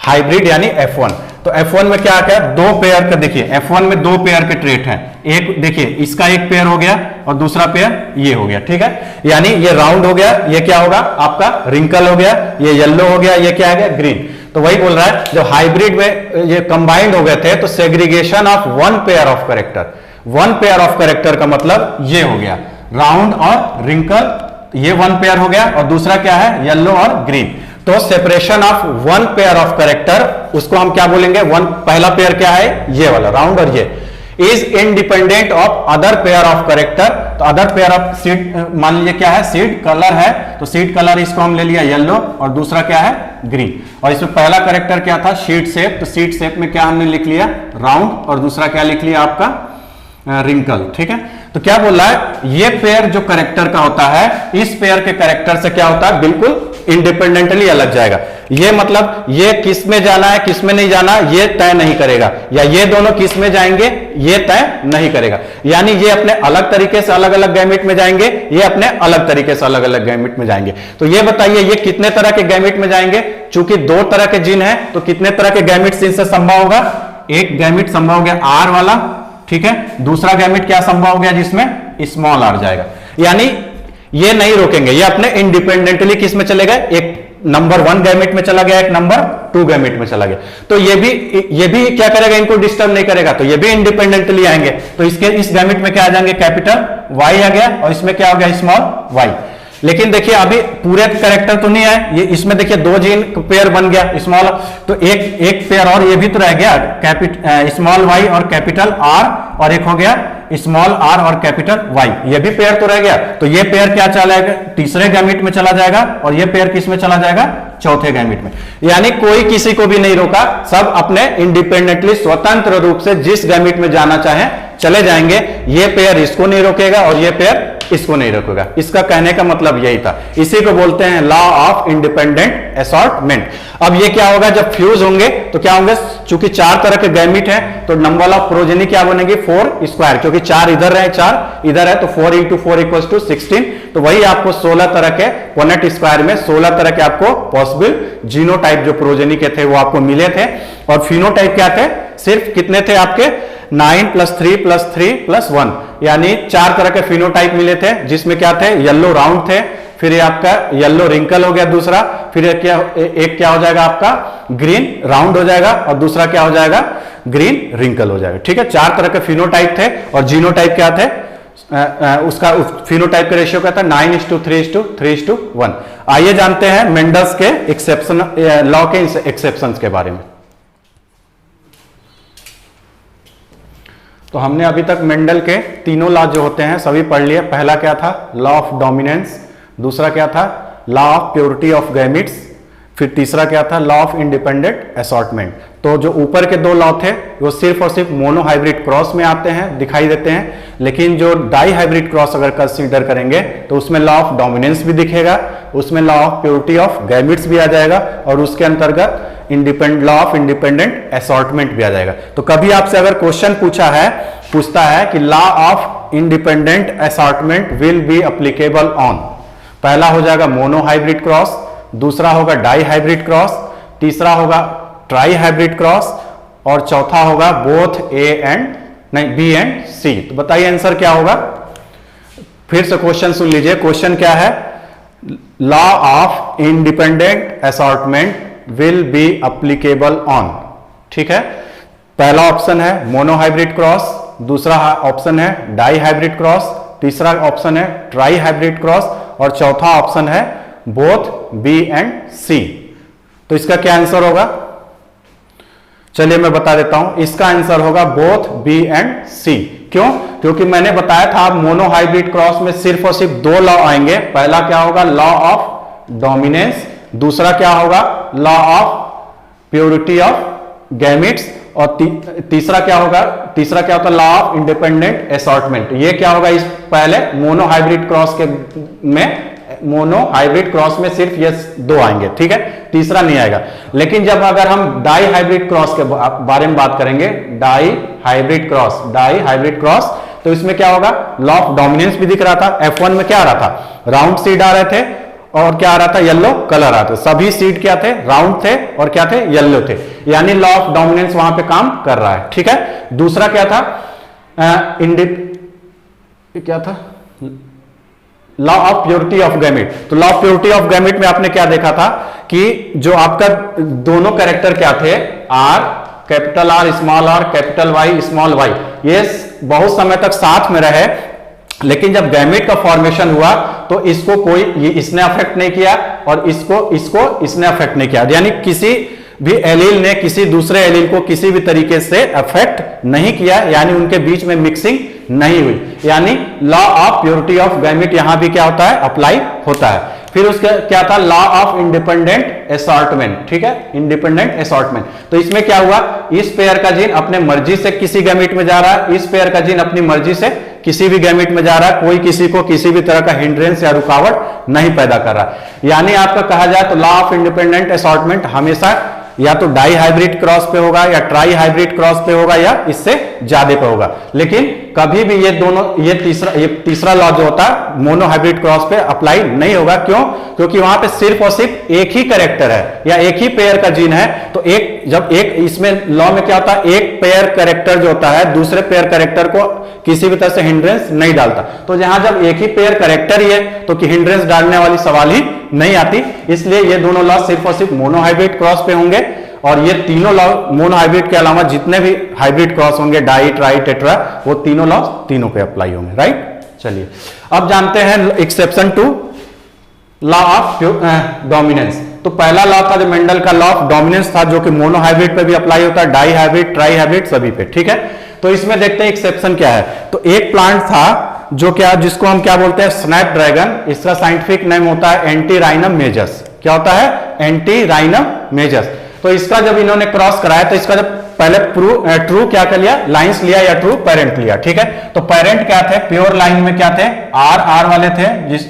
Speaker 1: hybrid यानी F1। तो F1 में क्या आ गया, दो पेयर का, देखिए F1 में दो पेयर के ट्रेट हैं, एक देखिए इसका एक पेयर हो गया और दूसरा पेयर ये हो गया, ठीक है। यानी ये राउंड हो गया, ये क्या होगा आपका रिंकल हो गया, ये येलो हो गया, ये क्या है ग्रीन। तो वही बोल रहा है जब हाइब्रिड में ये कंबाइंड हो गए थे तो segregation of one pair of character, one pair of character का मतलब ये हो गया राउंड और रिंकल, ये वन पेयर हो गया और दूसरा क्या है येलो और ग्रीन। तो separation of one pair of character उसको हम क्या बोलेंगे, वन पहला पेयर क्या है ये वाला राउंड और ये is independent of other pair of character. तो अदर पेयर ऑफ सीड मान लीजिए क्या है, सीड कलर है, तो सीड कलर इसको हम ले लिया येलो और दूसरा क्या है ग्रीन। और इसमें पहला कैरेक्टर क्या था सीड शेप, तो सीड शेप में क्या हमने लिख लिया राउंड और दूसरा क्या लिख लिया आपका रिंकल, ठीक है। तो क्या बोल रहा है, ये पेयर जो कैरेक्टर का होता है इस पेयर के कैरेक्टर से क्या होता है बिल्कुल इंडिपेंडेंटली अलग जाएगा। ये मतलब ये किस में जाना है किस में नहीं जाना ये तय नहीं करेगा, या ये दोनों किस में जाएंगे ये तय नहीं करेगा। यानी ये अपने अलग तरीके से अलग अलग गैमेट में जाएंगे, ये अपने अलग तरीके से अलग अलग गैमेट में जाएंगे। तो ये बताइए ये कितने तरह के गैमेट में जाएंगे, चूंकि दो तरह के जीन है तो कितने तरह के गैमेट इनसे संभव होगा, एक गैमेट संभव हो गया आर वाला, ठीक है, दूसरा गैमेट क्या संभव हो गया जिसमें स्मॉल आर जाएगा। यानी ये नहीं रोकेंगे, ये अपने इंडिपेंडेंटली किस में चले गए, एक नंबर 1 गैमेट में चला गया, एक नंबर 2 गैमेट में चला गया। तो ये भी क्या करेगा, इनको डिस्टर्ब नहीं करेगा, तो ये भी इंडिपेंडेंटली आएंगे। तो इसके इस गैमेट में क्या आ जाएंगे कैपिटल वाई आ गया और इसमें क्या हो गया स्मॉल वाई। लेकिन देखिए अभी पूरे कैरेक्टर तो नहीं है, ये इसमें देखिए दो जीन पेयर बन गया स्मॉल, तो एक पेयर और ये भी तो रह गया स्मॉल वाई और कैपिटल आर, और एक हो गया स्मॉल आर और कैपिटल वाई, ये भी पेयर तो रह गया। तो ये पेयर क्या चला जाएगा तीसरे गैमेट में चला जाएगा और ये पेयर किस में चला जाएगा चौथे गैमेट में। यानी कोई किसी को भी नहीं रोका, सब अपने इंडिपेंडेंटली स्वतंत्र रूप से जिस गैमेट में जाना चाहे चले जाएंगे। ये पेयर इसको नहीं रोकेगा और ये पेयर इसको नहीं रोकेगा। इसका कहने का मतलब यही था, इसी को बोलते हैं लॉ ऑफ इंडिपेंडेंट असॉर्टमेंट। अब ये क्या होगा जब फ्यूज होंगे तो क्या होंगे, चूंकि 4 तरह के गैमेट हैं तो नंबर ऑफ प्रोजेनी क्या बनेगी 4 स्क्वायर, क्योंकि 4 इधर रहे 4 इधर है तो 4 × 4 = 16। तो वही आपको 16 तरह के पॉनेट स्क्वायर में 16 तरह के आपको पॉसिबल जीनोटाइप जो प्रोजेनी के थे वो आपको मिले थे। और फिनोटाइप क्या थे, सिर्फ कितने थे आपके 9 + 3 + 3 + 1, यानी 4 तरह के फिनोटाइप मिले थे, जिसमें क्या थे येलो राउंड थे, फिर ये आपका येलो रिंकल हो गया दूसरा, फिर एक क्या हो जाएगा आपका ग्रीन राउंड हो जाएगा और दूसरा क्या हो जाएगा ग्रीन रिंकल हो जाएगा, ठीक है। 4 तरह के फिनोटाइप थे और जीनोटाइप क्या थे, उसका फिनोटाइप का रेशियो क्या था 9:3:3:1। आइए जानते हैं मेंडल्स के एक्सेप्शन लॉ के एक्सेप्शंस के बारे में। तो हमने अभी तक मेंडल के तीनों लॉ जो होते हैं सभी पढ़ लिए। पहला क्या था लॉ ऑफ डोमिनेंस, दूसरा क्या था law of purity of gametes, फिर तीसरा क्या था लॉ ऑफ इंडिपेंडेंट असॉर्टमेंट। तो जो ऊपर के 2 लॉ थे वो सिर्फ और सिर्फ मोनो हाइब्रिड क्रॉस में आते हैं, दिखाई देते हैं, लेकिन जो डाई हाइब्रिड क्रॉस अगर कंसीडर करेंगे तो उसमें लॉ ऑफ डोमिनेंस भी दिखेगा, उसमें law of purity of gametes भी आ जाएगा और उसके अंतर्गत लॉ ऑफ इंडिपेंडेंट असॉर्टमेंट भी आ जाएगा। तो कभी आपसे अगर क्वेश्चन पूछता है कि law of independent assortment will be applicable on, पहला हो जाएगा मोनो हाइब्रिड क्रॉस, दूसरा होगा डाई हाइब्रिड क्रॉस, तीसरा होगा ट्राई हाइब्रिड क्रॉस और चौथा होगा बोथ बी एंड सी। तो बताइए आंसर क्या होगा। फिर से क्वेश्चन सुन लीजिए, क्वेश्चन क्या है, law of independent assortment will be applicable on, ठीक है। पहला ऑप्शन है मोनो हाइब्रिड क्रॉस, दूसरा ऑप्शन है डाई हाइब्रिड क्रॉस, तीसरा ऑप्शन है ट्राई हाइब्रिड क्रॉस और चौथा ऑप्शन है बोथ बी एंड सी। तो इसका क्या आंसर होगा, चलिए मैं बता देता हूं, इसका आंसर होगा बोथ बी एंड सी। क्यों, क्योंकि मैंने बताया था मोनो हाइब्रिड क्रॉस में सिर्फ और सिर्फ 2 लॉ आएंगे। पहला क्या होगा लॉ ऑफ डोमिनेंस, दूसरा क्या होगा law of purity of gametes और तीसरा क्या होता है लॉ ऑफ इंडिपेंडेंट असॉर्टमेंट। ये क्या होगा, इस पहले मोनो हाइब्रिड क्रॉस में सिर्फ ये 2 आएंगे, ठीक है, तीसरा नहीं आएगा। लेकिन जब अगर हम डाई हाइब्रिड क्रॉस के बारे में बात करेंगे, डाई हाइब्रिड क्रॉस, तो इसमें क्या होगा लॉ ऑफ डोमिनेंस भी दिख रहा था। F1 में क्या आ रहा था राउंड सीड आ रहे थे और क्या आ रहा था, येलो कलर आ रहा था। सभी सीड क्या थे, राउंड थे और क्या थे, येलो थे, यानी लॉ ऑफ डोमिनेंस वहां पे काम कर रहा है। ठीक है, दूसरा क्या था, क्या था, law of purity of gamete. तो law of purity of gamete में आपने क्या देखा था कि जो आपका दोनों कैरेक्टर क्या थे, R, capital R, capital Y, small Y, ये बहुत समय तक साथ में रहे, लेकिन जब गैमेट का फॉर्मेशन हुआ तो इसको कोई इसने अफेक्ट नहीं किया और इसको इसने अफेक्ट नहीं किया, यानी किसी भी एलील ने किसी दूसरे एलील को किसी भी तरीके से अफेक्ट नहीं किया, यानी उनके बीच में मिक्सिंग नहीं हुई, यानी law of purity of gamete यहां भी क्या होता है, अप्लाई होता है। फिर उसका क्या था, लॉ ऑफ इंडिपेंडेंट असॉर्टमेंट। ठीक है, इंडिपेंडेंट असॉर्टमेंट। तो इसमें क्या हुआ, इस पेयर का जीन अपने मर्जी से किसी गैमेट में जा रहा है, इस पेयर का जीन अपनी मर्जी से किसी भी गैमेट में जा रहा है, कोई किसी को किसी भी तरह का हिंड्रेंस या रुकावट नहीं पैदा कर रहा। यानी आपका कहा जाए तो लॉ ऑफ इंडिपेंडेंट असॉर्टमेंट हमेशा या तो डाई हाइब्रिड क्रॉस पे होगा या ट्राई हाइब्रिड क्रॉस पे होगा या इससे ज्यादा पे होगा, लेकिन कभी भी ये दोनों ये तीसरा लॉ जो होता है मोनो हाइब्रिड क्रॉस पे अप्लाई नहीं होगा। क्यों? क्योंकि वहां पे सिर्फ और सिर्फ एक ही कैरेक्टर है या एक ही पेयर का जीन है। तो जब एक इसमें लॉ में क्या होता है, एक पेयर कैरेक्टर जो होता है दूसरे पेयर कैरेक्टर को किसी भी तरह से हिंड्रेंस नहीं डालता। तो जहां जब एक ही पेयर कैरेक्टर ही है तो कि हिंड्रेंस डालने वाली सवाल ही नहीं आती, इसलिए ये दोनों लॉ सिर्फ और सिर्फ मोनो हाइब्रिड क्रॉस पे होंगे। और ये तीनों लॉ मोनो हाइब्रिड के अलावा जितने भी हाइब्रिड क्रॉस होंगे, डाई, ट्राई, टेट्रा, वो तीनों लॉ तीनों पे अप्लाई होंगे। राइट, चलिए अब जानते हैं exception to law of dominance. तो पहला लॉ था जो मेंडल का लॉ ऑफ डोमिनेंस था, जो कि मोनो हाइब्रिड पे भी अप्लाई होता है, डाई हाइब्रिड, ट्राई हाइब्रिड सभी पे। ठीक है, तो इसमें देखते हैं एक्सेप्शन क्या है। तो एक प्लांट था जो क्या, जिसको हम क्या बोलते हैं, स्नैपड्रैगन। इसका साइंटिफिक नेम होता है एंटीराइनम मेजस। क्या होता है, एंटीराइनम मेजस। तो इसका जब इन्होंने क्रॉस कराया तो इसका जब पहले ट्रू क्या कर लिया, लाइंस लिया या ट्रू पेरेंट लिया। ठीक है, तो पेरेंट क्या थे, प्योर लाइन में क्या थे, आर वाले थे,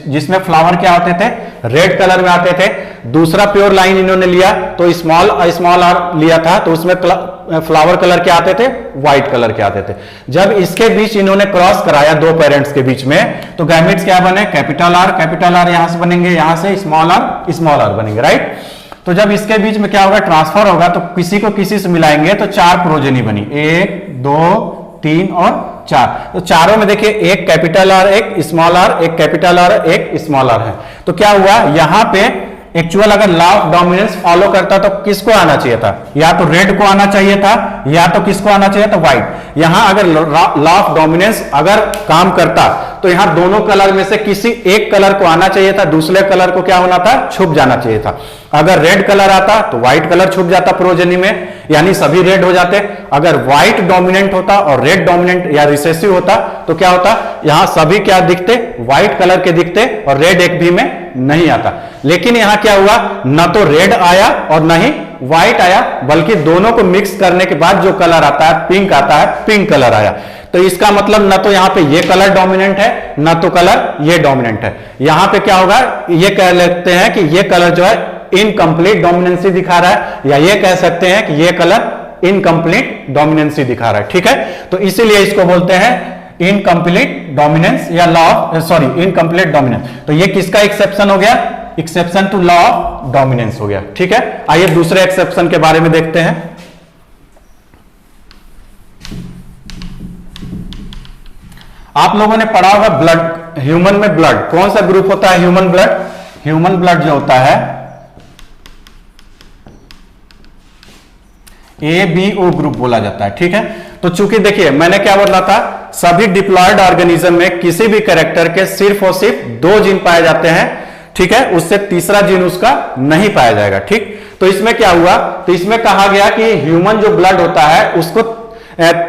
Speaker 1: जिसमें फ्लावर क्या होते थे, रेड कलर में आते थे। दूसरा प्योर लाइन इन्होंने लिया तो स्मॉल आर लिया था, तो उसमें फ्लावर कलर के आते थे, व्हाइट कलर के आते थे। जब इसके बीच इन्होंने क्रॉस कराया दो पेरेंट्स के बीच में, तो गैमेट्स क्या बने, कैपिटल आर यहां से बनेंगे, यहां से स्मॉल आर बनेंगे। राइट, तो जब इसके बीच में क्या होगा, ट्रांसफर होगा, तो किसी को किसी से मिलाएंगे तो चार प्रोजेनी बनी, 1 2 3 और 4। तो चारों में देखिए एक कैपिटल आर, एक स्मॉल आर, एक कैपिटल आर, एक स्मॉल आर है। तो क्या हुआ, यहां पे एक्चुअल अगर लॉ ऑफ डोमिनेंस फॉलो करता तो किसको आना चाहिए था, या तो रेड को आना चाहिए था या तो किसको आना चाहिए था, व्हाइट। यहां अगर लॉ ऑफ डोमिनेंस अगर काम करता तो यहां दोनों कलर में से किसी एक कलर को आना चाहिए था, दूसरे कलर को क्या होना था, छुप जाना चाहिए था। अगर रेड कलर आता तो व्हाइट कलर छुप जाता प्रोजेनी में, यानी सभी रेड हो जाते। अगर व्हाइट डोमिनेंट होता और रेड डोमिनेंट या रिसेसिव होता तो क्या होता, यहां सभी क्या दिखते, व्हाइट कलर के दिखते और रेड एक भी में नहीं आता। लेकिन यहां क्या हुआ, न तो रेड आया और न ही व्हाइट आया, बल्कि दोनों को मिक्स करने के बाद जो कलर आता है, पिंक आता है, पिंक कलर आया। तो इसका मतलब न तो यहां पे ये कलर डोमिनेंट है, न तो कलर ये डोमिनेंट है। यहां पे क्या होगा, ये कह लेते हैं कि ये कलर जो है इनकम्प्लीट डोमिनेंसी दिखा रहा है, या ये कह सकते हैं कि ये कलर इनकम्प्लीट डोमिनेंसी दिखा रहा है। ठीक है, तो इसीलिए इसको बोलते हैं इनकम्प्लीट डोमिनेंस या लॉ ऑफ इनकम्प्लीट डोमिनेंस। तो ये किसका एक्सेप्शन हो गया, exception to law of dominance हो गया। ठीक है, आइए दूसरे एक्सेप्शन के बारे में देखते हैं। आप लोगों ने पढ़ा होगा ब्लड, ह्यूमन में ब्लड कौन सा ग्रुप होता है, ह्यूमन ब्लड जो होता है ABO ग्रुप बोला जाता है। ठीक है, तो चूंकि देखिए मैंने क्या बोला था, सभी डिप्लॉयड ऑर्गेनिज्म में किसी भी कैरेक्टर के सिर्फ और सिर्फ 2 जीन पाए जाते हैं। ठीक है, उससे तीसरा जीन उसका नहीं पाया जाएगा। ठीक, तो इसमें क्या हुआ, तो इसमें कहा गया कि ह्यूमन जो ब्लड होता है उसको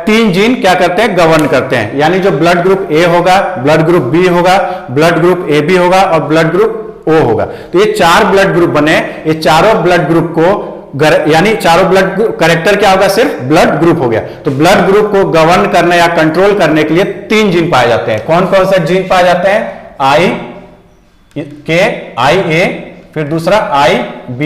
Speaker 1: 3 जीन क्या करते हैं, गवर्न करते हैं। यानी जो ब्लड ग्रुप A होगा, ब्लड ग्रुप B होगा, ब्लड ग्रुप AB होगा और ब्लड ग्रुप O होगा। तो ये 4 ब्लड ग्रुप बने, ये चारों ब्लड ग्रुप को यानी चारों ब्लड कैरेक्टर क्या होगा, सिर्फ ब्लड ग्रुप हो गया। तो ब्लड ग्रुप को गवर्न करने या कंट्रोल करने के लिए 3 जीन पाए जाते हैं। कौन कौन से जीन पाए जाते हैं, IA, फिर दूसरा IB,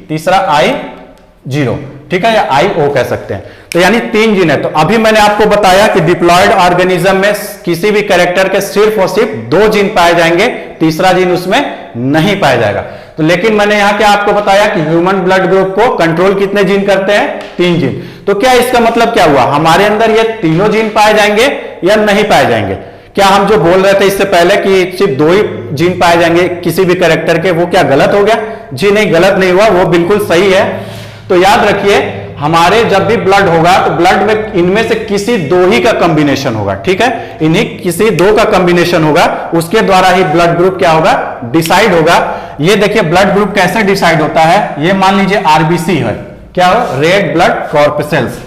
Speaker 1: तीसरा I0। ठीक है, या IO कह सकते हैं। तो यानी 3 जीन है। तो अभी मैंने आपको बताया कि डिप्लॉयड ऑर्गेनिज्म में किसी भी कैरेक्टर के सिर्फ और सिर्फ 2 जीन पाए जाएंगे, तीसरा जीन उसमें नहीं पाया जाएगा। तो लेकिन मैंने यहां क्या आपको बताया कि ह्यूमन ब्लड ग्रुप को कंट्रोल कितने जीन करते हैं? 3 जीन। तो क्या इसका मतलब क्या हुआ, हमारे अंदर ये तीनों जीन पाए जाएंगे या नहीं पाए जाएंगे? क्या हम जो बोल रहे थे इससे पहले कि सिर्फ 2 ही जीन पाए जाएंगे किसी भी कैरेक्टर के, वो क्या गलत हो गया? जी नहीं, गलत नहीं हुआ, वो बिल्कुल सही है। तो याद रखिए, हमारे जब भी ब्लड होगा तो ब्लड में इनमें से किसी 2 ही का कॉम्बिनेशन होगा, ठीक है, इन्हीं किसी 2 का कॉम्बिनेशन होगा, उसके द्वारा ही ब्लड ग्रुप क्या होगा? डिसाइड होगा। ये देखिए ब्लड ग्रुप कैसे डिसाइड होता है, ये मान लीजिए आरबीसी है, क्या हो? रेड ब्लड कॉर्पसेल्स,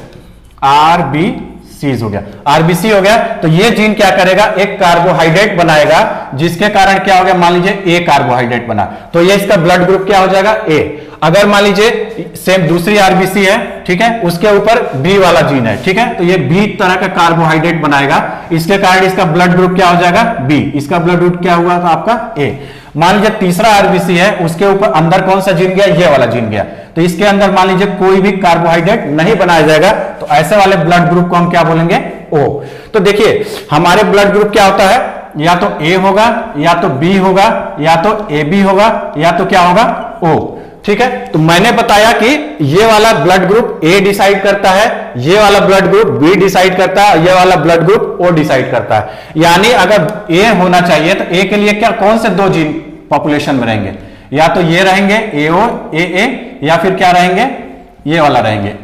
Speaker 1: आरबीसी हो गया, आरबीसी हो गया। तो ये जीन क्या करेगा? एक कार्बोहाइड्रेट बनाएगा, जिसके कारण क्या हो गया? मान लीजिए ए कार्बोहाइड्रेट बना, तो ये इसका ब्लड ग्रुप क्या हो जाएगा? ए। अगर मान लीजिए सेम दूसरी आरबीसी है, ठीक है, उसके ऊपर बी वाला जीन है, ठीक है, तो ये बी तरह का कार्बोहाइड्रेट बनाएगा, इसके कारण इसका ब्लड ग्रुप क्या हो जाएगा? बी। इसका ब्लड ग्रुप क्या हुआ था आपका? ए। मान लीजिए तीसरा आरबीसी है, उसके ऊपर अंदर कौन सा जीन गया? ये वाला जीन गया, तो इसके अंदर मान लीजिए कोई भी कार्बोहाइड्रेट नहीं बनाया जाएगा, तो ऐसे वाले ब्लड ग्रुप को हम क्या बोलेंगे? ओ। तो देखिए हमारे ब्लड ग्रुप क्या होता है, या तो ए होगा, या तो बी होगा, या तो ए बी होगा, या तो क्या होगा? ओ। ठीक है, तो मैंने बताया कि ये वाला ब्लड ग्रुप ए डिसाइड करता है, ये वाला ब्लड ग्रुप बी डिसाइड करता है, ये वाला ब्लड ग्रुप ओ डिसाइड करता है। यानी अगर ए होना चाहिए तो ए के लिए क्या कौन से 2 जीन पॉपुलेशन में रहेंगे? या तो ये रहेंगे एओ ए, या फिर क्या रहेंगे? ये वाला रहेंगे।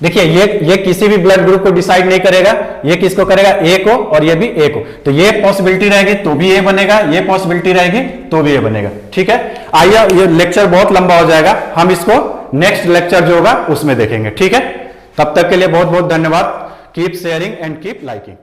Speaker 1: देखिए ये किसी भी ब्लड ग्रुप को डिसाइड नहीं करेगा, ये किसको करेगा? ए को, और ये भी ए को। तो ये पॉसिबिलिटी रहेगी तो भी ए बनेगा, ये पॉसिबिलिटी रहेगी तो भी ए बनेगा। ठीक है, आइए, ये लेक्चर बहुत लंबा हो जाएगा, हम इसको नेक्स्ट लेक्चर जो होगा उसमें देखेंगे। ठीक है, तब तक के लिए बहुत बहुत धन्यवाद। Keep sharing and keep liking.